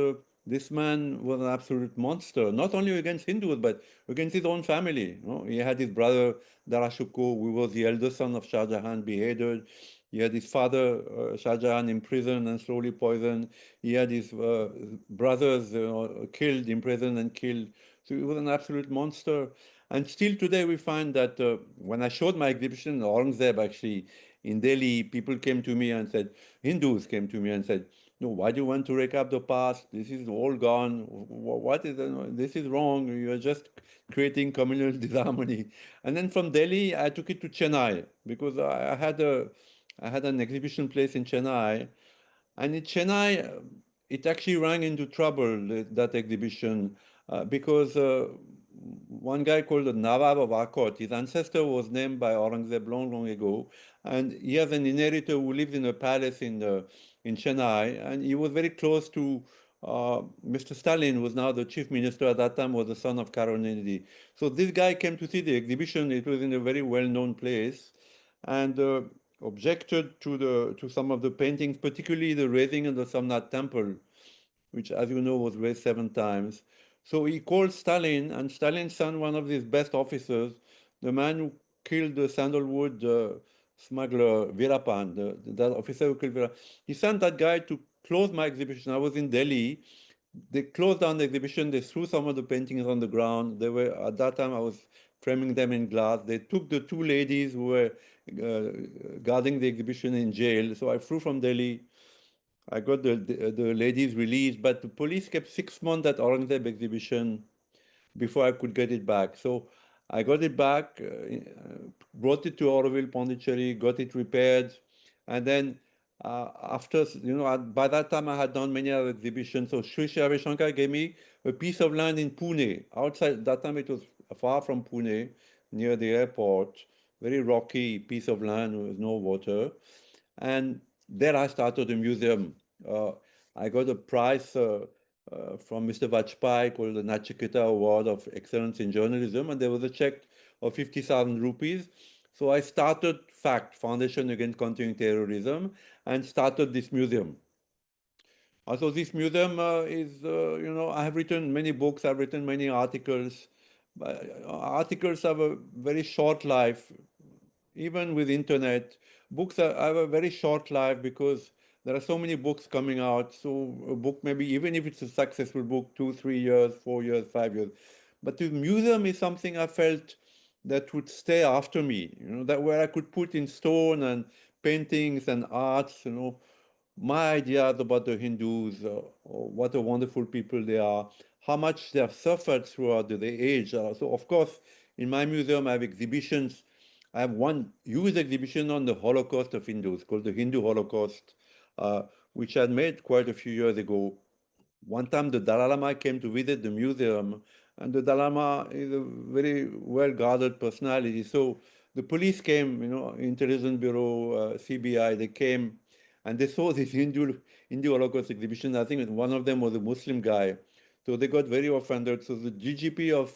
this man was an absolute monster, not only against Hindus, but against his own family. He had his brother, Darashuko, who was the eldest son of Shah Jahan, beheaded. He had his father, Shah Jahan, imprisoned and slowly poisoned. He had his brothers killed, imprisoned and killed. So he was an absolute monster. And still today we find that when I showed my exhibition in Aurangzeb, actually, in Delhi, people came to me and said, Hindus came to me and said, No, why do you want to recap the past? This is all gone. What is this is wrong. You are just creating communal disharmony. And then from Delhi, I took it to Chennai because I had an exhibition place in Chennai, and in Chennai, it actually ran into trouble, that exhibition, because one guy called the Nawab of Akot, his ancestor was named by Aurangzeb long, long ago, and he has an inheritor who lives in a palace in Chennai, and he was very close to Mr. Stalin, who was now the chief minister at that time, was the son of Karunanidhi. So this guy came to see the exhibition. It was in a very well-known place, and objected to some of the paintings, particularly the raising of the Somnath temple, which, as you know, was raised 7 times. So he called Stalin, and Stalin sent one of his best officers, the man who killed the sandalwood smuggler Veerapan, that officer who killed Veerapan. He sent that guy to close my exhibition. I was in Delhi. They closed down the exhibition. They threw some of the paintings on the ground. They were, at that time, I was framing them in glass. They took the 2 ladies who were guarding the exhibition in jail. So I flew from Delhi. I got the ladies released, but the police kept 6 months at Aurangzeb exhibition before I could get it back. So I got it back, brought it to Auroville, Pondicherry, got it repaired, and then after, by that time I had done many other exhibitions. So Sri Ravi Shankar gave me a piece of land in Pune. Outside, that time it was far from Pune, near the airport, very rocky piece of land with no water. And there I started a museum. I got a prize from Mr. Vajpayee called the Nachiketa Award of Excellence in Journalism, and there was a check of 50,000 rupees. So I started FACT, Foundation Against Continuing Terrorism, and started this museum. So this museum is, I have written many books, I've written many articles. Articles have a very short life, even with internet. Books have a very short life because there are so many books coming out. So a book, maybe even if it's a successful book, 2, 3 years, 4 years, 5 years. But the museum is something I felt that would stay after me, that where I could put in stone and paintings and arts, my ideas about the Hindus, what a wonderful people they are, how much they have suffered throughout the age. So, of course, in my museum, I have exhibitions. I have one huge exhibition on the Holocaust of Hindus called the Hindu Holocaust, which I made quite a few years ago. One time the Dalai Lama came to visit the museum, and the Dalai Lama is a very well-guarded personality. So the police came, Intelligence Bureau, CBI, they came, and they saw this Hindu Holocaust exhibition. I think one of them was a Muslim guy. So they got very offended. So the GGP of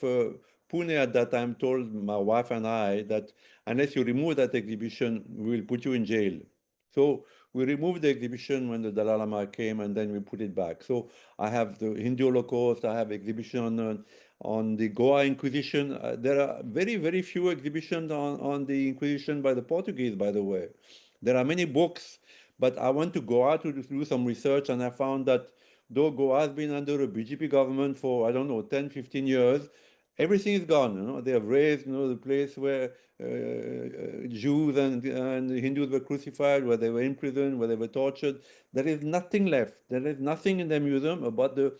Pune at that time told my wife and I that unless you remove that exhibition, we will put you in jail. So we removed the exhibition when the Dalai Lama came, and then we put it back. So I have the Hindu Holocaust, I have exhibition on the Goa Inquisition. There are very, very few exhibitions on the Inquisition by the Portuguese, by the way. There are many books, but I went to Goa to do some research, and I found that though Goa has been under a BJP government for, I don't know, 10, 15 years, everything is gone. They have raised, the place where Jews and Hindus were crucified, where they were imprisoned, where they were tortured. There is nothing left. There is nothing in the museum about the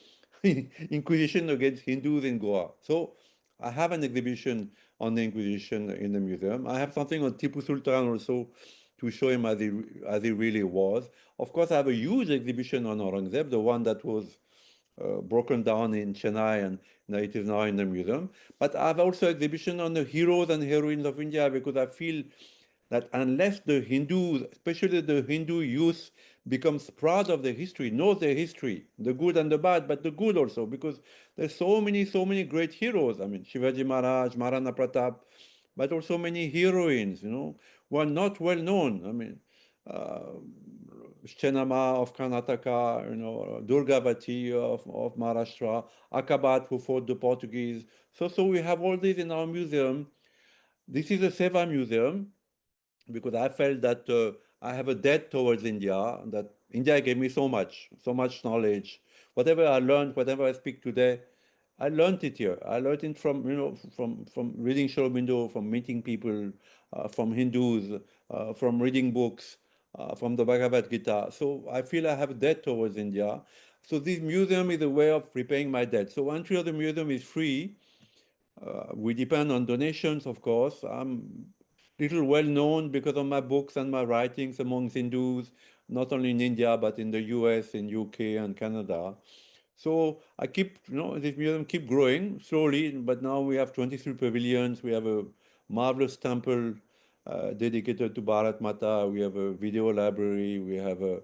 Inquisition against Hindus in Goa. So I have an exhibition on the Inquisition in the museum. I have something on Tipu Sultan also to show him as he really was. Of course, I have a huge exhibition on Aurangzeb, the one that was broken down in Chennai, and it is now in the museum. But I have also exhibition on the heroes and heroines of India, because I feel that unless the Hindus, especially the Hindu youth, becomes proud of their history, knows their history, the good and the bad, but the good also, because there's so many great heroes. I mean, Shivaji Maharaj, Maharana Pratap, but also many heroines, who are not well known. I mean, uh, Chenama of Karnataka, Durgavati of Maharashtra, Akabat who fought the Portuguese. So we have all these in our museum. This is a Seva museum because I felt that I have a debt towards India, that India gave me so much knowledge. Whatever I learned, whatever I speak today, I learned it here. I learned it from, from reading Shorobindo, from meeting people, from Hindus, from reading books. from the Bhagavad Gita. So I feel I have a debt towards India. So this museum is a way of repaying my debt. So entry of the museum is free. We depend on donations, of course. I'm little well known because of my books and my writings among Hindus, not only in India, but in the US, in UK and Canada. So I keep, this museum keep growing slowly, but now we have 23 pavilions. We have a marvelous temple dedicated to Bharat Mata. We have a video library. We have a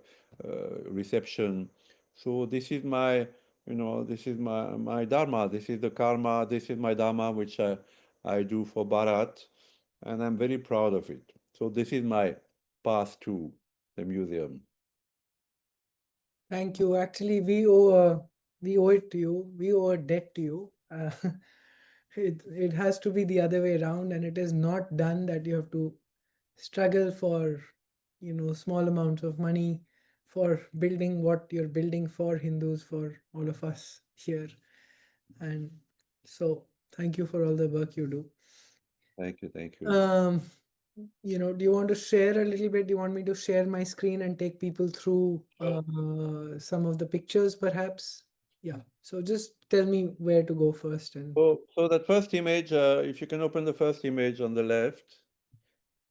reception. So this is my, this is my dharma. This is the karma. This is my dharma, which I do for Bharat, and I'm very proud of it. So this is my path to the museum. Thank you. Actually, we owe it to you. We owe a debt to you. It has to be the other way around, and it is not done that you have to struggle for small amounts of money for building what you're building for Hindus, for all of us here. And so thank you for all the work you do. Thank you. Thank you. Do you want to share a little bit? Do you want me to share my screen and take people through some of the pictures perhaps? Yeah. So just tell me where to go first. And So that first image, if you can open the first image on the left.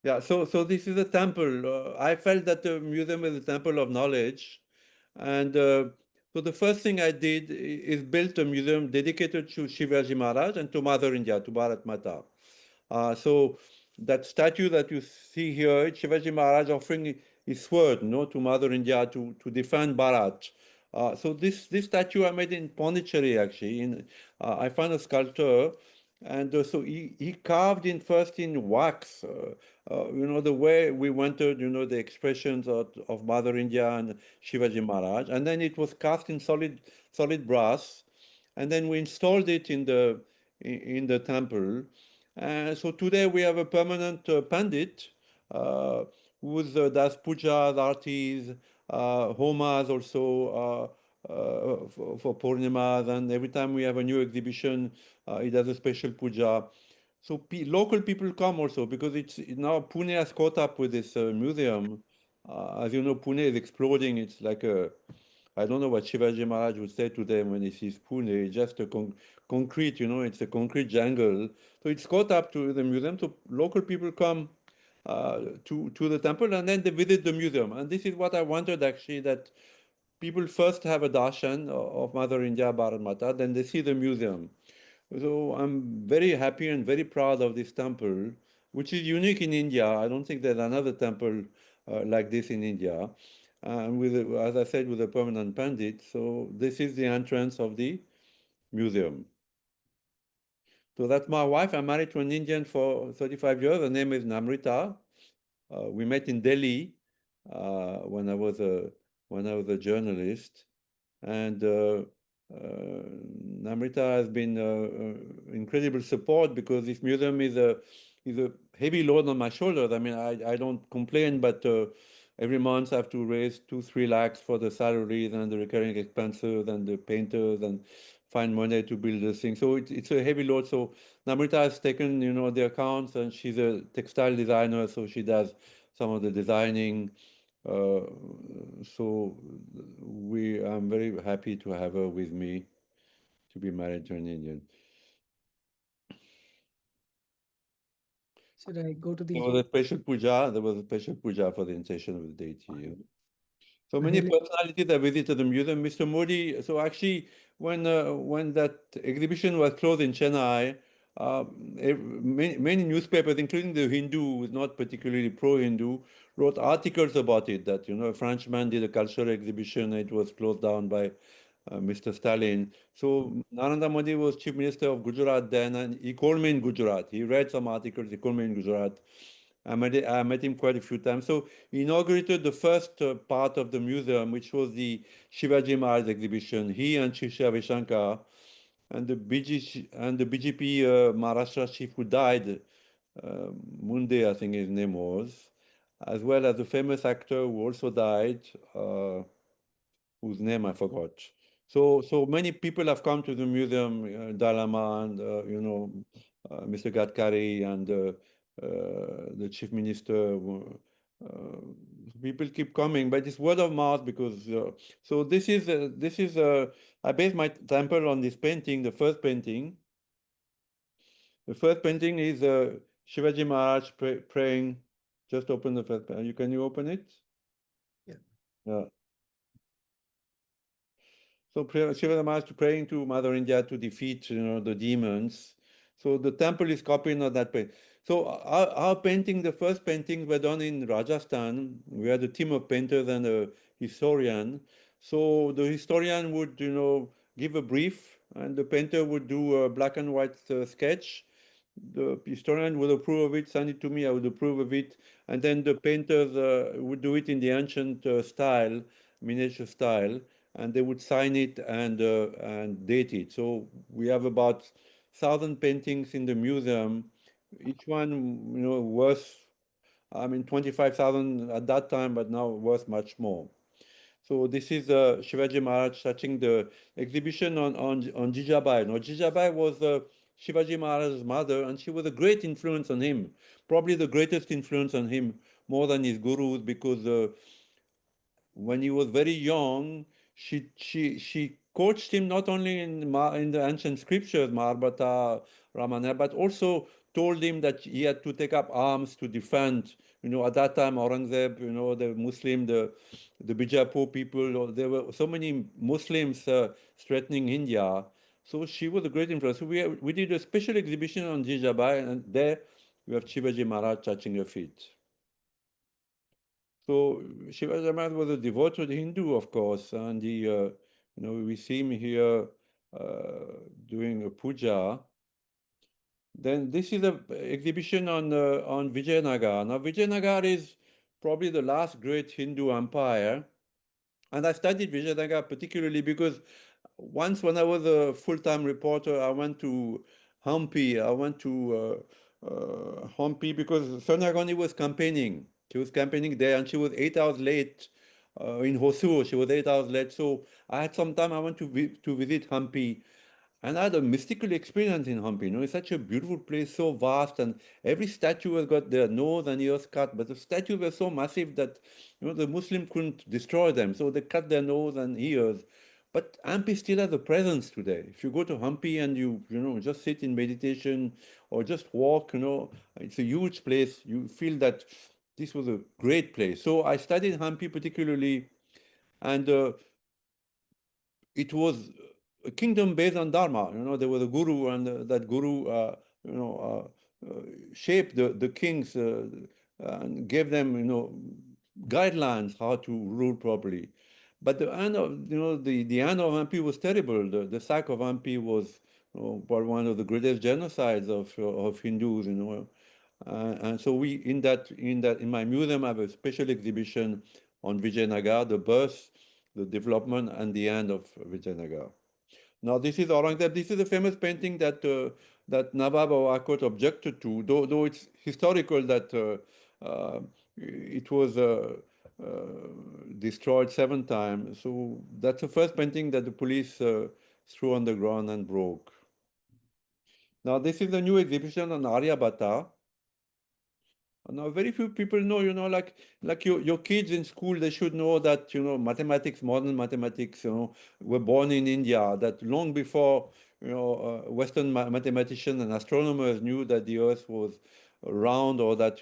Yeah, so this is a temple. I felt that the museum is a temple of knowledge. And so the first thing I did is built a museum dedicated to Shivaji Maharaj and to Mother India, to Bharat Mata. So that statue that you see here, Shivaji Maharaj offering his sword, to Mother India to defend Bharat. So this statue I made in Pondicherry actually. I found a sculptor, and so he carved in first in wax. The way we wanted, the expressions of Mother India and Shivaji Maharaj, and then it was cast in solid brass, and then we installed it in the temple. So today we have a permanent pandit who does pujas, artis, homas also for Purnimas, and every time we have a new exhibition, he does a special puja. So local people come also because it's now Pune has caught up with this museum. As you know, Pune is exploding. It's like I don't know what Shivaji Maharaj would say to them when he sees Pune. It's just a concrete, it's a concrete jungle. So it's caught up to the museum. So local people come to the temple and then they visit the museum. And this is what I wanted actually, that people first have a darshan of Mother India, Bharat Mata, then they see the museum. So I'm very happy and very proud of this temple, which is unique in India. I don't think there's another temple like this in India. And as I said, with a permanent pandit. So this is the entrance of the museum. So that's my wife. I'm married to an Indian for 35 years. Her name is Namrita. We met in Delhi when I was a journalist, and Namrita has been incredible support because this museum is a heavy load on my shoulders. I mean, I don't complain, but every month I have to raise 2-3 lakhs for the salaries and the recurring expenses and the painters and find money to build this thing. So it's a heavy load. So Namrita has taken, the accounts, and she's a textile designer, so she does some of the designing. So I'm very happy to have her with me, to be married to an Indian. should I go to the? There was a special puja for the initiation of the deity. So many personalities that visited the museum. Mr. Modi. So actually, when that exhibition was closed in Chennai, many newspapers, including the Hindu, who is not particularly pro-Hindu, wrote articles about it. That a Frenchman did a cultural exhibition, and it was closed down by Mr. Stalin. So Narendra Modi was chief minister of Gujarat then, and he called me in Gujarat. He read some articles. He called me in Gujarat. I met him quite a few times. So he inaugurated the first part of the museum, which was the Shivaji Maharaj exhibition. He and Shisha Vishankar and the BJP Maharashtra chief who died, Munde, I think his name was, as well as the famous actor who also died, whose name I forgot. So many people have come to the museum, Dalama and Mr. Gadkari and the chief minister people keep coming, but it's word of mouth because so this is I based my temple on this painting, the first painting. The first painting is Shivaji Maharaj praying. Just open the first. Can you open it? Yeah. Yeah. So Shivaji Maharaj praying to Mother India to defeat, the demons. So the temple is copying of that painting. So our painting, the first paintings were done in Rajasthan. We had a team of painters and a historian. So the historian would, give a brief, and the painter would do a black and white sketch. The historian would approve of it, send it to me, I would approve of it, and then the painters would do it in the ancient style, miniature style, and they would sign it and date it. So we have about 1,000 paintings in the museum, each one, worth, 25,000 at that time, but now worth much more. So this is Shivaji Maharaj touching the exhibition on Jijabai. Now, Jijabai was Shivaji Maharaj's mother, and she was a great influence on him, probably the greatest influence on him, more than his gurus, because when he was very young, she coached him not only in the ancient scriptures, Mahabharata, Ramayana, but also told him that he had to take up arms to defend. At that time, Aurangzeb, the Muslim, the Bijapur people, there were so many Muslims threatening India. So she was a great influence. So we did a special exhibition on Jijabai, and there we have Shivaji Maharaj touching her feet. So Shivaji Maharaj was a devoted Hindu, of course, and we see him here doing a puja. Then this is an exhibition on Vijayanagar. Now Vijayanagar is probably the last great Hindu empire, and I studied Vijayanagar particularly because once when I was a full-time reporter, I went to Hampi. I went to Hampi because Sonia Gandhi was campaigning. She was campaigning there, and she was 8 hours late in Hosur. She was 8 hours late. So I had some time. I went to visit Hampi, and I had a mystical experience in Hampi. It's such a beautiful place, so vast, and every statue has got their nose and ears cut. But the statues were so massive that the Muslim couldn't destroy them, so they cut their nose and ears. But Hampi still has a presence today. If you go to Hampi and you just sit in meditation or just walk, it's a huge place. You feel that this was a great place. So I studied Hampi particularly, and it was a kingdom based on Dharma. There was a guru, and that guru, shaped the kings and gave them, guidelines how to rule properly. But the end of, the end of Hampi was terrible. The sack of Hampi was one of the greatest genocides of Hindus. And so we in my museum I have a special exhibition on Vijayanagar, the birth, the development, and the end of Vijayanagar. Now this is Aurangzeb. This is a famous painting that Nawab Akot objected to, though it's historical that it was destroyed 7 times. So that's the first painting that the police threw on the ground and broke. Now this is a new exhibition on Aryabhata. Now, very few people know, like your kids in school, they should know that, mathematics, modern mathematics, were born in India, that long before, Western mathematicians and astronomers knew that the Earth was round, or that,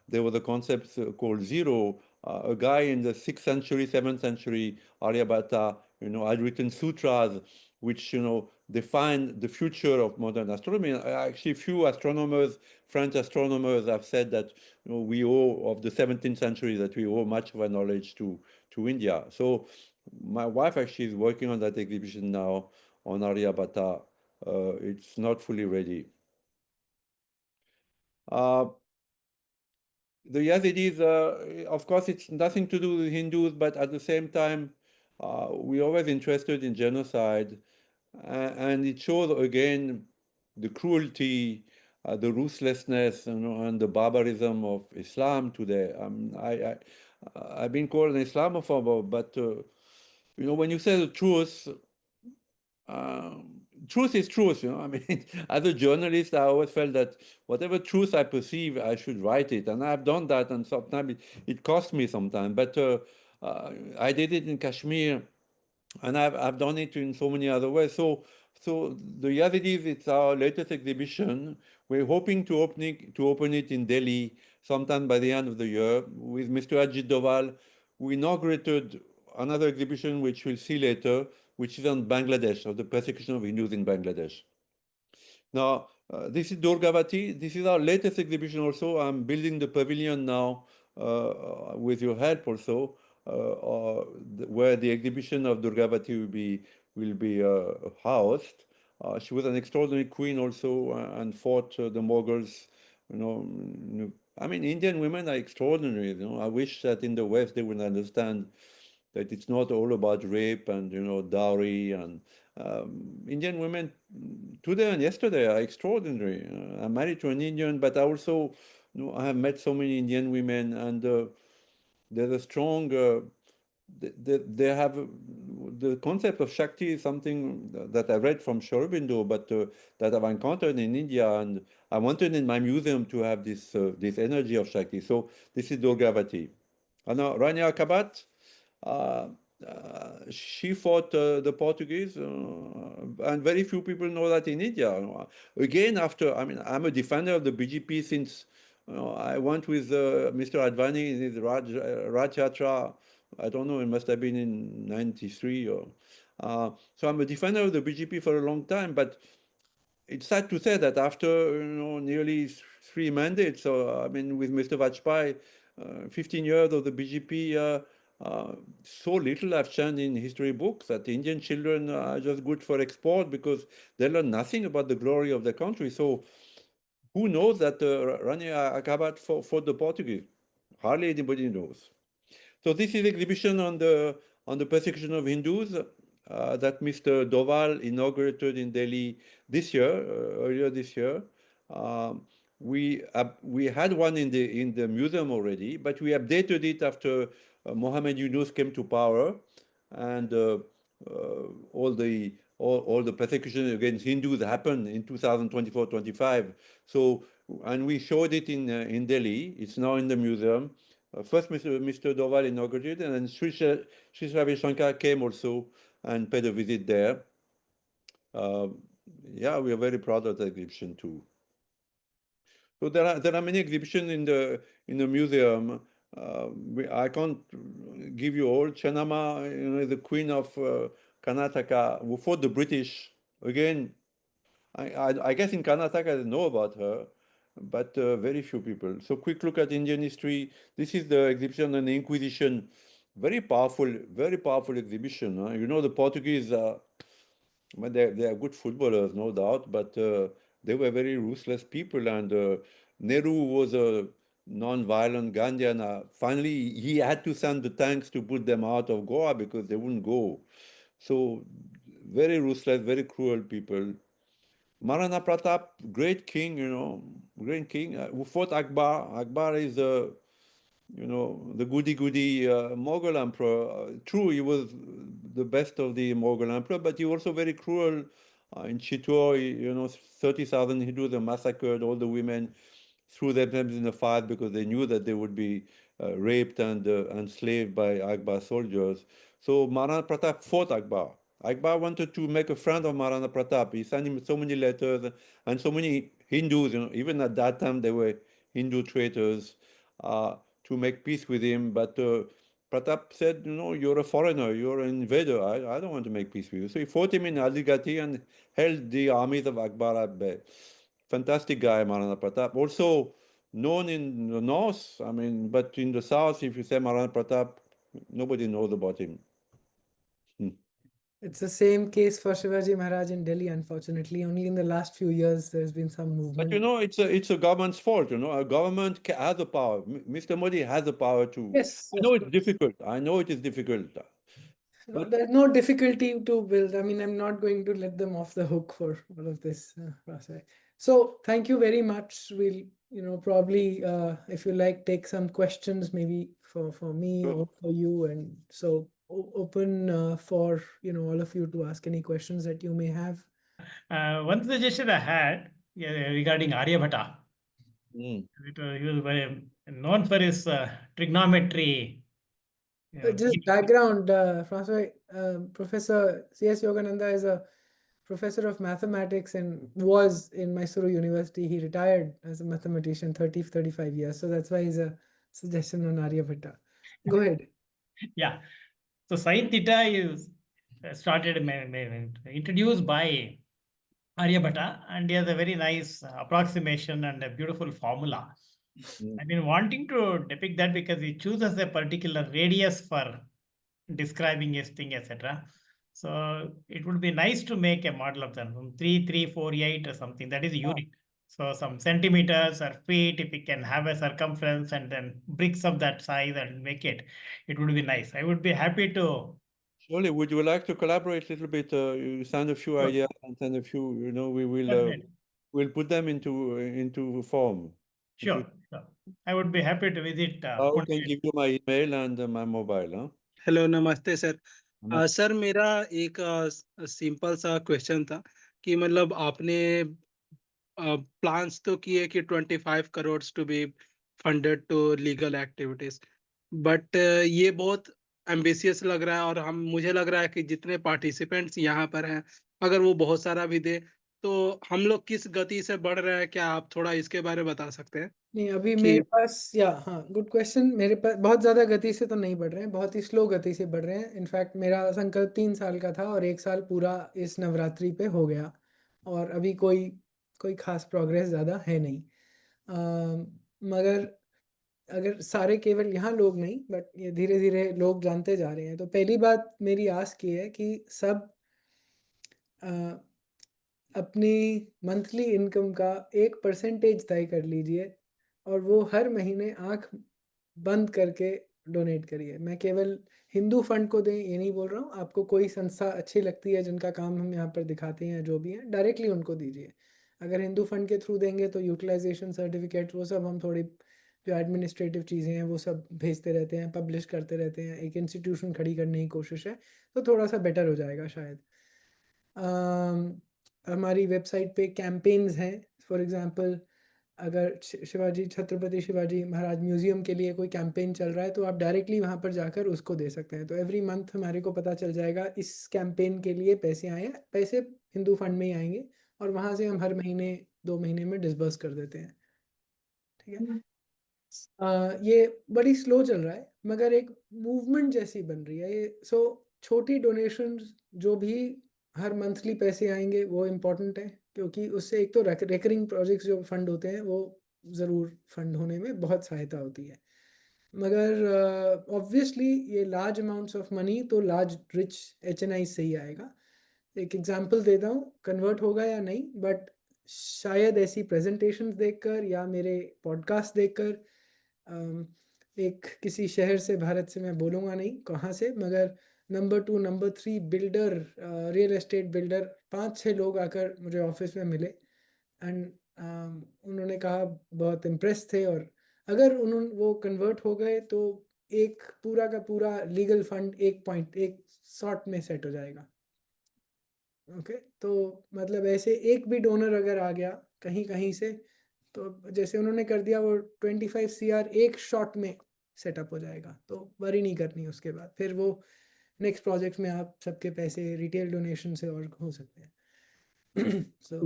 there was a concept called zero. A guy in the 6th century, 7th century, Aryabhata, had written sutras which, define the future of modern astronomy. Actually, few astronomers, French astronomers, have said that we owe, of the 17th century, that we owe much of our knowledge to India. So my wife actually is working on that exhibition now on Aryabhata. It's not fully ready. The Yazidis, of course, it's nothing to do with Hindus, but at the same time, we're always interested in genocide. And it shows again the cruelty, the ruthlessness, and the barbarism of Islam today. I've been called an Islamophobe, but when you say the truth, truth is truth, I mean, as a journalist, I always felt that whatever truth I perceive, I should write it, and I've done that, and sometimes it cost me sometimes. But I did it in Kashmir, and I've done it in so many other ways. So the reality is, it's our latest exhibition. We're hoping to open it in Delhi sometime by the end of the year with Mr. Ajit Doval. We inaugurated another exhibition, which we'll see later, which is on Bangladesh, of the persecution of Hindus in Bangladesh. Now, this is Durgavati. This is our latest exhibition also. I'm building the pavilion now with your help also, where the exhibition of Durgavati will be housed. She was an extraordinary queen also, and fought the Mughals. I mean, Indian women are extraordinary. I wish that in the West they would understand that it's not all about rape and dowry, and Indian women today and yesterday are extraordinary. I'm married to an Indian, but I also I have met so many Indian women, and there's a strong they have the concept of Shakti is something that I read from Sri Aurobindo, but that I've encountered in India, and I wanted in my museum to have this energy of Shakti. So this is Durgavati. And now Rania Kabat, she fought the Portuguese, and very few people know that in India. Again, I mean, I'm a defender of the BJP since I went with Mr. Advani in his Raj Yatra. I don't know, it must have been in 93 or. So I'm a defender of the BJP for a long time, but it's sad to say that after nearly 3 mandates, I mean, with Mr. Vajpayee, 15 years of the BJP, so little have changed in history books that Indian children are just good for export because they learn nothing about the glory of the country. So who knows that Rani Akabat fought the Portuguese? Hardly anybody knows. So this is exhibition on the persecution of Hindus that Mr. Doval inaugurated in Delhi this year, earlier this year. We had one in the museum already, but we updated it after Mohammed Yunus came to power, and all the persecution against Hindus happened in 2024-25. So, and we showed it in Delhi. It's now in the museum. First, Mr. Doval inaugurated, and then Sri Ravi Shankar came also and paid a visit there. Yeah, we are very proud of the exhibition too. So there are many exhibitions in the museum. I can't give you all. Chennamma, the Queen of Karnataka, who fought the British. Again, I guess in Karnataka they know about her, but very few people. So quick look at Indian history. This is the exhibition on the Inquisition. Very powerful exhibition. The Portuguese, well, they are good footballers, no doubt, but they were very ruthless people, and Nehru was a non-violent Gandhian. Finally, he had to send the tanks to put them out of Goa because they wouldn't go. So very ruthless, very cruel people. Maharana Pratap, great king, great king, who fought Akbar. Akbar is the goody-goody Mughal emperor. True, he was the best of the Mughal emperor, but he was also very cruel. In Chittor, 30,000 Hindus were massacred, all the women threw themselves in the fire because they knew that they would be raped and enslaved by Akbar's soldiers. So Maharana Pratap fought Akbar. Akbar wanted to make a friend of Maharana Pratap. He sent him so many letters, and so many Hindus, even at that time, they were Hindu traitors, to make peace with him. But Pratap said, you're a foreigner, you're an invader. I don't want to make peace with you. So he fought him in Adigati and held the armies of Akbar at bay. Fantastic guy, Maharana Pratap. Also known in the north, I mean, but in the south, if you say Maharana Pratap, nobody knows about him. It's the same case for Shivaji Maharaj in Delhi, unfortunately. Only in the last few years there's been some movement. But it's a government's fault. A government has the power. Mr. Modi has the power to. Yes, I know it's difficult. I know it is difficult. No, there's no difficulty to build. I mean, I'm not going to let them off the hook for all of this process. So thank you very much. We'll, probably, if you like, take some questions maybe for me or for you. And so open for, all of you to ask any questions that you may have. One suggestion I had regarding Aryabhatta. Mm. He was very known for his trigonometry. Just background, François, Professor C.S. Yogananda is a professor of mathematics and was in Mysuru University. He retired as a mathematician 35 years. So that's why he's a suggestion on Aryabhatta. Go ahead. Yeah. So sin theta is introduced by Aryabhatta, and he has a very nice approximation and a beautiful formula. Mm. I've been wanting to depict that because he chooses a particular radius for describing his thing, etc. So it would be nice to make a model of that from 3348 or something. That is a unit. So some centimeters or feet, if we can have a circumference and then bricks of that size and make it, it would be nice. I would be happy to. Surely, would you like to collaborate a little bit? You send a few Sure. ideas and send a few, we will Definitely. we'll put them into form. Sure. I would be happy to visit I Pune. can give you my email and my mobile. Huh? Hello नमस्ते sir. नमस्ते। Sir मेरा एक simple सा question था कि मतलब आपने plans तो किए कि 25 crore to be funded to legal activities, but ये बहुत एम्बिशियस लग रहा है और मुझे लग रहा है कि जितने पार्टिसिपेंट्स यहाँ पर हैं अगर वो बहुत सारा भी दे तो हम लोग किस गति से बढ़ रहे हैं, क्या आप थोड़ा इसके बारे में बता सकते हैं? नहीं, अभी कि मेरे पास हाँ, गुड क्वेश्चन। मेरे पास बहुत ज़्यादा गति से तो नहीं बढ़ रहे हैं, बहुत ही स्लो गति से बढ़ रहे हैं। इनफैक्ट मेरा संकल्प 3 साल का था और 1 साल पूरा इस नवरात्रि पे हो गया और अभी कोई खास प्रोग्रेस ज़्यादा है नहीं। मगर अगर सारे केवल यहाँ लोग नहीं, बट ये धीरे धीरे लोग जानते जा रहे हैं, तो पहली बात मेरी आस की है कि सब अपनी मंथली इनकम का एक परसेंटेज तय कर लीजिए और वो हर महीने आंख बंद करके डोनेट करिए। मैं केवल हिंदू फंड को दें ये नहीं बोल रहा हूँ, आपको कोई संस्था अच्छी लगती है जिनका काम हम यहाँ पर दिखाते हैं, जो भी हैं डायरेक्टली उनको दीजिए। अगर हिंदू फंड के थ्रू देंगे तो यूटिलाइजेशन सर्टिफिकेट वो सब हम थोड़ी जो एडमिनिस्ट्रेटिव चीज़ें हैं वो सब भेजते रहते हैं, पब्लिश करते रहते हैं, एक इंस्टीट्यूशन खड़ी करने की कोशिश है, तो थोड़ा सा बेटर हो जाएगा शायद। हमारी वेबसाइट पे कैंपेन्स हैं। फॉर एग्जांपल अगर छत्रपति शिवाजी महाराज म्यूज़ियम के लिए कोई कैंपेन चल रहा है तो आप डायरेक्टली वहाँ पर जाकर उसको दे सकते हैं। तो एवरी मंथ हमारे को पता चल जाएगा इस कैंपेन के लिए पैसे आए हैं, पैसे हिंदू फंड में ही आएंगे और वहाँ से हम हर महीने 2 महीने में डिसबर्स कर देते हैं। ठीक है। ये बड़ी स्लो चल रहा है मगर एक मूवमेंट जैसी बन रही है ये। सो छोटी डोनेशंस जो भी हर मंथली पैसे आएंगे वो इम्पोर्टेंट है, क्योंकि उससे एक तो रिकरिंग प्रोजेक्ट्स जो फंड होते हैं वो ज़रूर फंड होने में बहुत सहायता होती है। मगर ऑब्वियसली ये लार्ज अमाउंट्स ऑफ मनी तो लार्ज रिच HNI से ही आएगा। एक एग्जांपल देता हूँ, कन्वर्ट होगा या नहीं, बट शायद ऐसी प्रेजेंटेशंस देखकर या मेरे पॉडकास्ट देखकर एक किसी शहर से, भारत से मैं बोलूँगा नहीं कहाँ से, मगर number 2 number 3 builder, real estate builder 5-6 लोग आकर मुझे ऑफिस में मिले एंड उन्होंने कहा बहुत इम्प्रेस थे, और अगर वो कन्वर्ट हो गए तो एक पूरा का पूरा लीगल फंड 1 शॉट में सेट हो जाएगा। ओके, तो मतलब ऐसे एक भी डोनर अगर आ गया कहीं से तो जैसे उन्होंने कर दिया वो 25 CR एक शॉट में सेटअप हो जाएगा, तो वरी नहीं करनी। उसके बाद फिर वो नेक्स्ट प्रोजेक्ट में आप सबके पैसे रिटेल डोनेशन से और हो सकते हैं।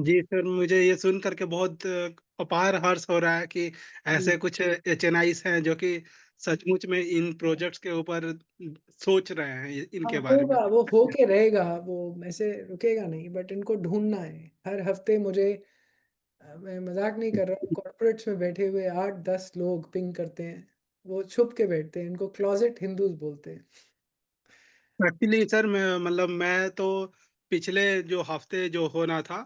जी सर, मुझे ये सुन करके बहुत अपार हर्ष हो रहा है कि ऐसे कुछ HNIs हैं जो कि सचमुच में इन प्रोजेक्ट्स के ऊपर सोच रहे हैं इनके बारे में। होगा, वो होके रहेगा, वो ऐसे रुकेगा नहीं, बट इनको ढूंढना है। हर हफ्ते मुझे, मैं मजाक नहीं कर रहा हूँ, कॉर्पोरेट्स में बैठे हुए 8-10 लोग पिंग करते हैं, वो छुप के बैठते हैं, इनको क्लोजेट हिंदूज बोलते हैं। एक्चुअली सर मैं तो पिछले जो हफ्ते जो होना था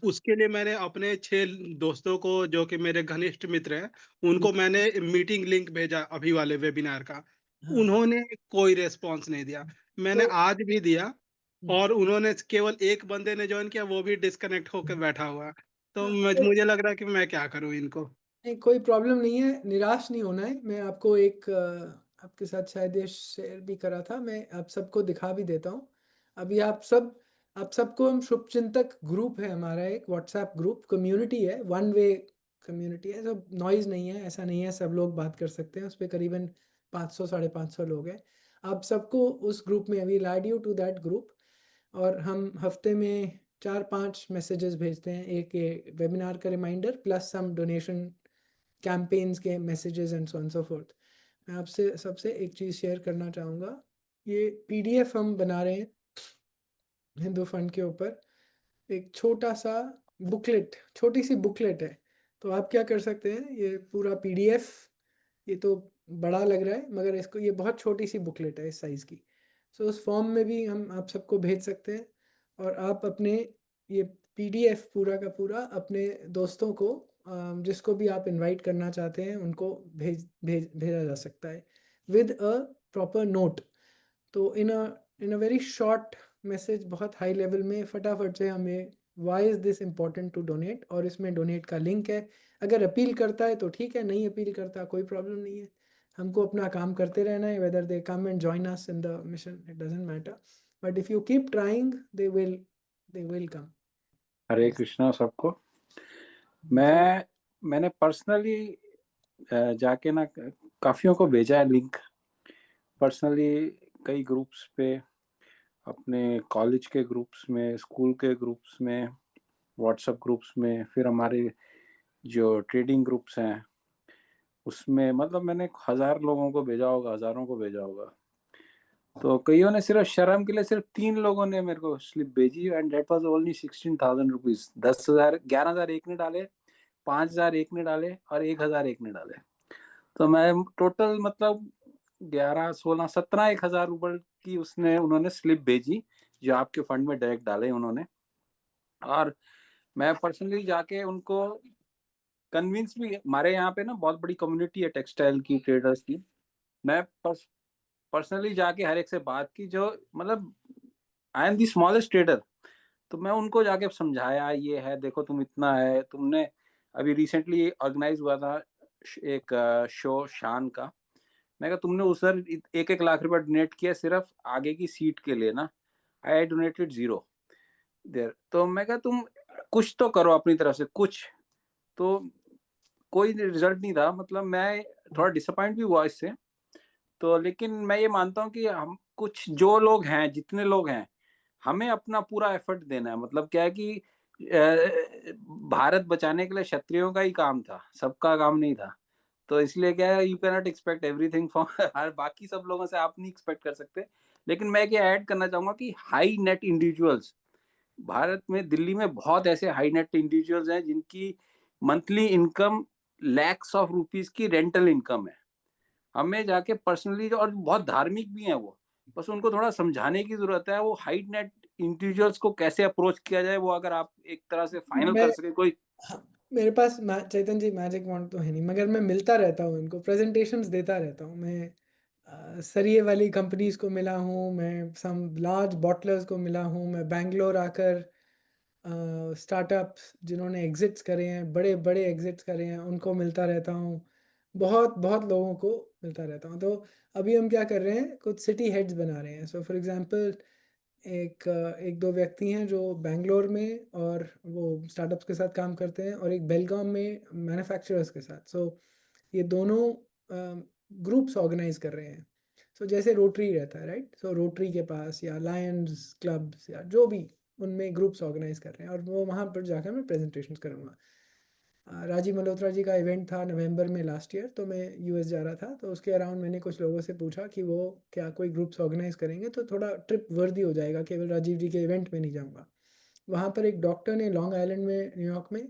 उसके लिए मैंने अपने 6 दोस्तों को जो कि मेरे घनिष्ठ मित्र हैं उनको मैंने मीटिंग लिंक भेजा अभी वाले वेबिनार का। हाँ, उन्होंने कोई रेस्पॉन्स नहीं दिया। मैंने तो आज भी दिया और उन्होंने केवल एक बंदे ने ज्वाइन किया, वो भी डिस्कनेक्ट होकर बैठा हुआ है। तो तो मुझे लग रहा है कि मैं क्या करूं इनको। नहीं, कोई प्रॉब्लम नहीं है, निराश नहीं होना है। मैं आपको एक आपके साथ शायद ये शेयर भी करा था, मैं आप सबको दिखा भी देता हूँ। अभी आप सब आप सबको हम शुभचिंतक ग्रुप है हमारा, एक व्हाट्सएप ग्रुप कम्युनिटी है, वन वे कम्युनिटी है, सब नॉइज़ नहीं है, ऐसा नहीं है, सब लोग बात कर सकते हैं उस पर। करीबन 500 550 लोग हैं। आप सबको उस ग्रुप में, we add you to that group, और हम हफ्ते में 4-5 मैसेजेस भेजते हैं, एक ये वेबिनार का रिमाइंडर प्लस सम डोनेशन कैंपेन्स के messages and so on so fourth. मैं आपसे सबसे एक चीज़ शेयर करना चाहूँगा, ये पीडीएफ हम बना रहे हैं हिंदू फंड के ऊपर, एक छोटा सा बुकलेट, छोटी सी बुकलेट है। तो आप क्या कर सकते हैं, ये पूरा पीडीएफ, ये तो बड़ा लग रहा है मगर इसको, ये बहुत छोटी सी बुकलेट है इस साइज़ की। सो उस फॉर्म में भी हम आप सबको भेज सकते हैं, और आप अपने ये पीडीएफ पूरा का पूरा अपने दोस्तों को, जिसको भी आप इनवाइट करना चाहते हैं उनको भेजा जा सकता है विद अ प्रॉपर नोट। तो in a very short message, बहुत हाई लेवल में फटाफट से हमें why is this important to donate, और इसमें डोनेट का लिंक है। अगर अपील करता है तो ठीक है, नहीं अपील करता कोई प्रॉब्लम नहीं है, हमको अपना काम करते रहना है, whether they come and join us in the mission, it doesn't matter, but if you keep trying they will come. Hare Krishna सबको। मैंने पर्सनली जाके ना काफियों को भेजा है लिंक, पर्सनली कई ग्रुप्स पे, अपने कॉलेज के ग्रुप्स में, स्कूल के ग्रुप्स में, व्हाट्सएप ग्रुप्स में, फिर हमारे जो ट्रेडिंग ग्रुप्स हैं उसमें, मतलब मैंने 1000 लोगों को भेजा होगा, हजारों को भेजा होगा। तो कईयों ने सिर्फ शर्म के लिए, सिर्फ 3 लोगों ने मेरे को स्लिप भेजी, and that was only 16,000 rupees. 10,000, 11,000 एक ने डाले, 5,000 एक ने डाले, और 1,000 एक ने डाले। तो मैं टोटल मतलब 11, 16, 17, 1,000 रुपए की उन्होंने स्लिप भेजी, जो आपके फंड में डायरेक्ट डाले उन्होंने। और मैं पर्सनली जाके उनको कन्विंस भी, हमारे यहाँ पे ना बहुत बड़ी कम्युनिटी है टेक्सटाइल की, ट्रेडर्स की। मैं पर्सनली जाके हर एक से बात की, जो मतलब I am the smallest trader, तो मैं उनको जाके समझाया, ये है देखो, तुम इतना है, तुमने अभी रिसेंटली ऑर्गेनाइज हुआ था एक शो शान का, मैं कहा तुमने उस सर 1-1 लाख रुपए डोनेट किया सिर्फ आगे की सीट के लिए ना, आई डोनेटेड 0 देर। तो मैं कहा तुम कुछ तो करो अपनी तरफ से कुछ, तो कोई रिजल्ट नहीं था। मतलब मैं थोड़ा डिसअपॉइंट भी हुआ इससे। तो लेकिन मैं ये मानता हूँ कि हम कुछ, जो लोग हैं, जितने लोग हैं, हमें अपना पूरा एफर्ट देना है। मतलब क्या है कि भारत बचाने के लिए क्षत्रियों का ही काम था, सबका काम नहीं था। तो इसलिए क्या है, you can not expect everything from बाकी सब लोगों से, आप नहीं एक्सपेक्ट कर सकते। लेकिन मैं क्या ऐड करना चाहूंगा कि हाई नेट इंडिविजुअल्स, भारत में, दिल्ली में बहुत ऐसे हाई नेट इंडिविजुअल्स हैं जिनकी monthly income lakhs of rupees की रेंटल इनकम है। हमें जाके पर्सनली, और बहुत धार्मिक भी हैं वो, बस उनको थोड़ा समझाने की जरूरत है, वो हाई नेट इंडिविजुअल्स को कैसे अप्रोच किया जाए, वो अगर आप एक तरह से फाइनल कर सके कोई। हाँ, मेरे पास चैतन जी मैजिक वॉन्ड तो है नहीं, मगर मैं मिलता रहता हूँ, इनको प्रेजेंटेशंस देता रहता हूँ। मैं सरिये वाली कंपनीज को मिला हूँ, मैं सम लार्ज बॉटलर्स को मिला हूँ, मैं बैंगलोर आकर स्टार्टअप्स जिन्होंने एग्जिट्स करे हैं, बड़े बड़े एग्जिट्स करे हैं, उनको मिलता रहता हूँ। बहुत बहुत लोगों को मिलता रहता हूँ। तो अभी हम क्या कर रहे हैं, कुछ सिटी हेड्स बना रहे हैं। सो फॉर एग्जांपल, एक दो व्यक्ति हैं जो बैंगलोर में और वो स्टार्टअप्स के साथ काम करते हैं, और एक बेलगाम में मैन्युफैक्चरर्स के साथ। सो ये दोनों ग्रुप्स ऑर्गेनाइज कर रहे हैं। सो जैसे रोटरी रहता है, राइट, सो रोटरी के पास या लायंस क्लब्स या जो भी, उनमें ग्रुप्स ऑर्गेनाइज कर रहे हैं, और वो वहाँ पर जाकर मैं प्रेजेंटेशंस करूँगा। राजीव मल्होत्रा जी का इवेंट था नवंबर में लास्ट ईयर, तो मैं यूएस जा रहा था, तो उसके अराउंड मैंने कुछ लोगों से पूछा कि वो क्या कोई ग्रुप्स ऑर्गेनाइज करेंगे, तो थोड़ा ट्रिप वर्दी हो जाएगा, केवल राजीव जी के इवेंट में नहीं जाऊँगा। वहाँ पर एक डॉक्टर ने लॉन्ग आइलैंड में, न्यूयॉर्क में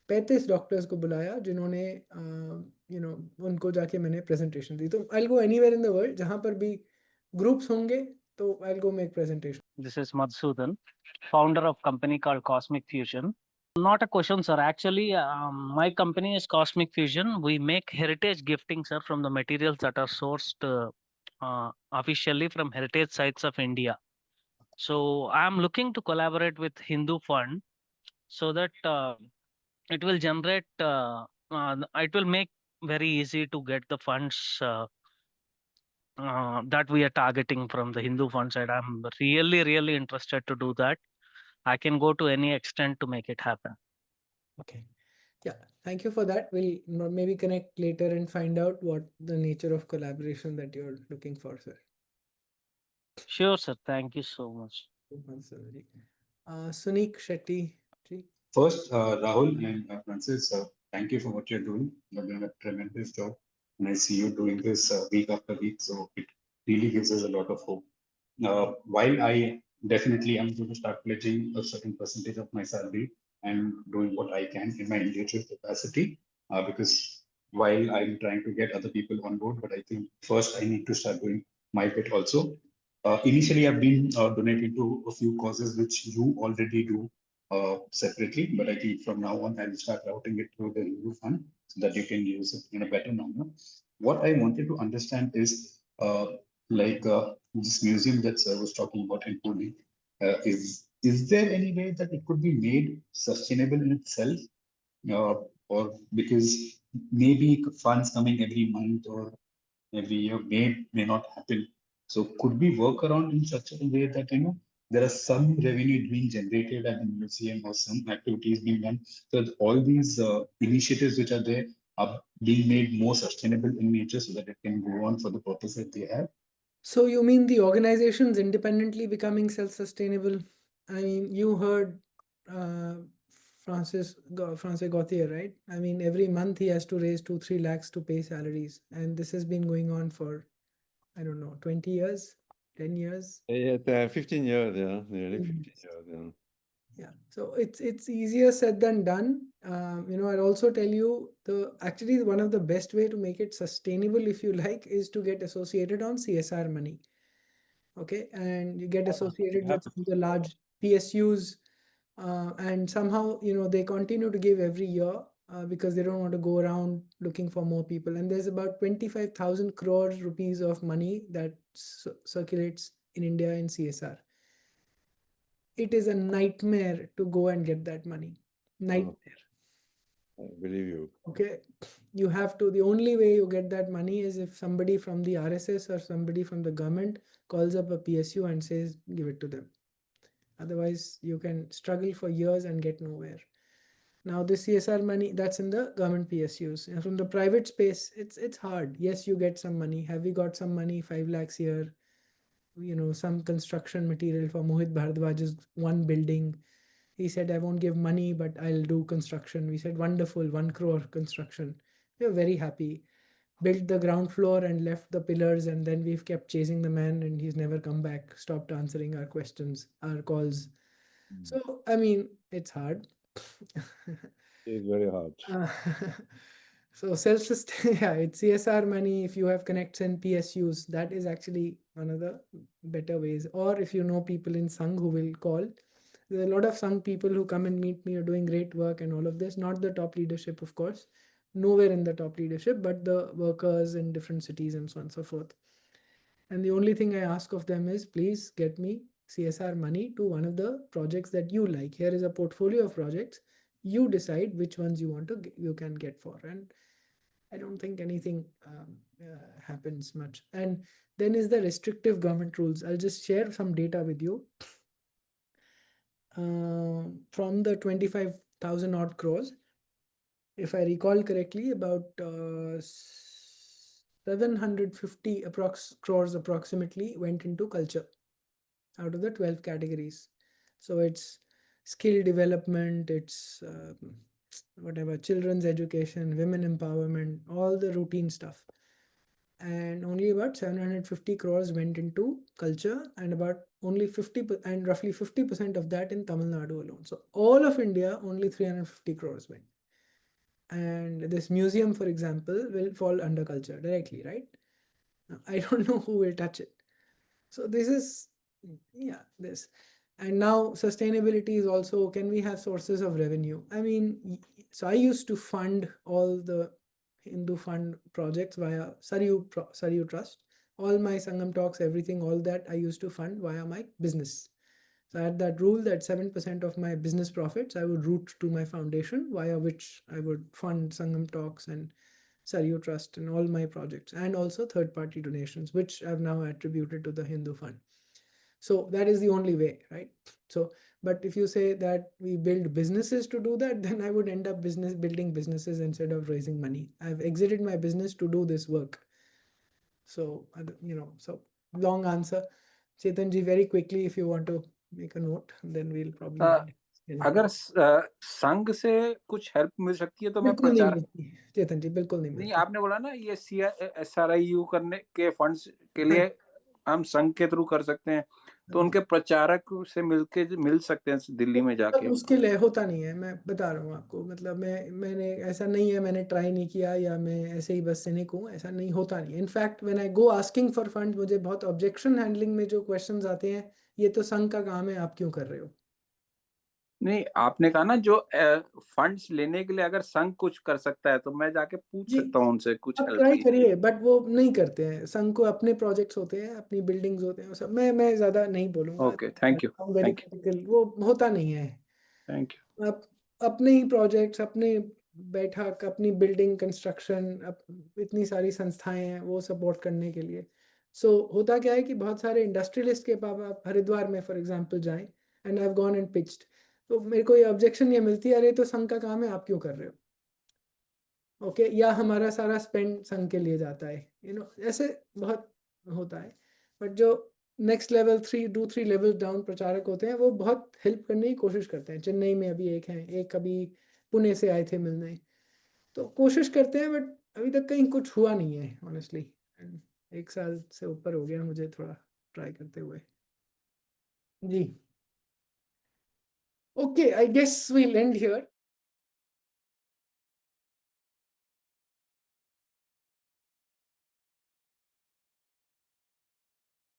35 डॉक्टर्स को बुलाया, जिन्होंने उनको जाके मैंने प्रेजेंटेशन दी। तो I go anywhere in the world जहाँ पर भी ग्रुप्स होंगे, तो I go make presentation. This is Madhusudan, founder of company called Cosmic Fusion. Not a question, sir. Actually, my company is Cosmic Fusion. We make heritage gifting, sir, from the materials that are sourced officially from heritage sites of India. So I'm looking to collaborate with Hindu Fund so that it will generate, it will make very easy to get the funds that we are targeting from the Hindu Fund side. I'm really, really interested to do that. I can go to any extent to make it happen. Okay. Yeah, thank you for that. We'll maybe connect later and find out what the nature of collaboration that you're looking for, sir. Sure, sir. Thank you so much. Sunik Shetty. Ji. First, Rahul and Francis, thank you for what you're doing. You're doing a tremendous job. And I see you doing this week after week. So it really gives us a lot of hope. While I definitely am going to start pledging a certain percentage of my salary and doing what I can in my individual capacity, because while I'm trying to get other people on board, but I think first I need to start doing my bit also. Initially, I've been donating to a few causes which you already do separately, but I think from now on, I'll start routing it through the Hindu Fund so that you can use it in a better manner. What I wanted to understand is this museum that Sir was talking about in Pune, is there any way that it could be made sustainable in itself? Or because maybe funds coming every month or every year may not happen. So could we work around in such a way that there are some revenue being generated at the museum or some activities being done, so that all these initiatives which are there are being made more sustainable in nature so that it can go on for the purpose that they have? So you mean the organizations independently becoming self-sustainable? I mean, you heard François Gautier, right? I mean, every month he has to raise 2-3 lakhs to pay salaries, and this has been going on for, I don't know, 20 years, 10 years. Yeah, 15 years, yeah, nearly 15 years, yeah. Yeah, so it's easier said than done. I'll also tell you actually one of the best way to make it sustainable, if you like, is to get associated on CSR money. Okay, and you get associated with the large PSUs, and somehow they continue to give every year because they don't want to go around looking for more people. And there's about 25,000 crore rupees of money that circulates in India in CSR. It is a nightmare to go and get that money. Nightmare. I believe you. Okay, you have to. The only way you get that money is if somebody from the RSS or somebody from the government calls up a PSU and says, give it to them. Otherwise, you can struggle for years and get nowhere. Now, this CSR money, that's in the government PSUs. And from the private space, it's hard. Yes, you get some money. Have we got some money? 5 lakhs here. Some construction material for Mohit Bhardwaj's one building. He said, I won't give money, but I'll do construction. We said, wonderful, 1 crore construction. We were very happy. Built the ground floor and left the pillars, and then we've kept chasing the man and he's never come back, stopped answering our questions, our calls. So, I mean, it's hard. It's very hard. So self-sustain, yeah, it's CSR money. If you have connects and PSUs, that is actually one of the better ways. Or if you know people in Sangh who will call, there are a lot of Sangh people who come and meet me are doing great work and all of this. Not the top leadership, of course, nowhere in the top leadership, but the workers in different cities and so on and so forth. And the only thing I ask of them is, please get me CSR money to one of the projects that you like. Here is a portfolio of projects. You decide which ones you can get for. And I don't think anything happens much. And then is the restrictive government rules. I'll just share some data with you. From the 25,000 odd crores, if I recall correctly, about 750 crores approximately went into culture out of the 12 categories. So it's skill development, it's whatever, children's education, women empowerment, all the routine stuff. And only about 750 crores went into culture, and about only roughly 50% of that in Tamil Nadu alone. So all of India, only 350 crores went. And this museum, for example, will fall under culture directly, right? Now, I don't know who will touch it. So this is, this. And now sustainability is also, can we have sources of revenue? I mean, so I used to fund all the Hindu Fund projects via Saryu Trust. All my Sangam talks, everything, all that I used to fund via my business. So I had that rule that 7% of my business profits I would route to my foundation, via which I would fund Sangam talks and Saryu Trust and all my projects, and also third-party donations, which I've now attributed to the Hindu Fund. So that is the only way, right? So, but if you say that we build businesses to do that, then I would end up building businesses instead of raising money. I've exited my business to do this work. So, so long answer. Chetan ji, very quickly, if you want to make a note, then we'll probably end. अगर संघ से कुछ help मिल सकती है तो मैं बिल्कुल नहीं प्रचार मिलती चेतन जी, बिल्कुल नहीं नहीं, मिलती। आपने बोला ना ये SRIU करने के फंड्स के लिए हम संघ के थ्रू कर सकते हैं, तो उनके प्रचारक से मिल सकते हैं दिल्ली में जाके। उसके लिए होता नहीं है, मैं बता रहा हूँ आपको, मतलब मैंने ऐसा नहीं है, मैंने ट्राई नहीं किया या मैं ऐसे ही बस सिनिक हूँ, ऐसा नहीं होता नहीं। In fact when I go asking for fund, मुझे बहुत ऑब्जेक्शन हैंडलिंग में जो क्वेश्चंस आते हैं, ये तो संघ का काम है, आप क्यों कर रहे हो? नहीं, आपने कहा ना जो फंड्स लेने के लिए अगर संघ कुछ कर सकता है तो मैं जाके पूछ सकता हूँ उनसे कुछ आप हेल्प ट्राई की। करिए, बट वो नहीं करते हैं। संघ को अपने प्रोजेक्ट्स होते हैं, अपनी बिल्डिंग्स होते हैं, सब मैं ज्यादा नहीं बोलूंगा। Okay, thank you, thank you, वो होता नहीं है। Thank you. आप अपने ही प्रोजेक्ट्स, अपने बैठक, अपनी बिल्डिंग कंस्ट्रक्शन, इतनी सारी संस्थाएं हैं वो सपोर्ट करने के लिए। सो होता क्या है कि बहुत सारे इंडस्ट्रियलिस्ट के पास आप हरिद्वार में फॉर एग्जांपल जाएं, and I have gone and pitched, तो मेरे को ये ऑब्जेक्शन ये मिलती है, अरे तो संघ का काम है, आप क्यों कर रहे हो? ओके, या हमारा सारा स्पेंड संघ के लिए जाता है, ऐसे बहुत होता है। बट जो नेक्स्ट लेवल 3 लेवल डाउन प्रचारक होते हैं, वो बहुत हेल्प करने की कोशिश करते हैं। चेन्नई में अभी एक है, एक अभी पुणे से आए थे मिलने, तो कोशिश करते हैं, बट अभी तक कहीं कुछ हुआ नहीं है ऑनेस्टली। 1 साल से ऊपर हो गया मुझे थोड़ा ट्राई करते हुए। जी, okay, I guess we'll end here.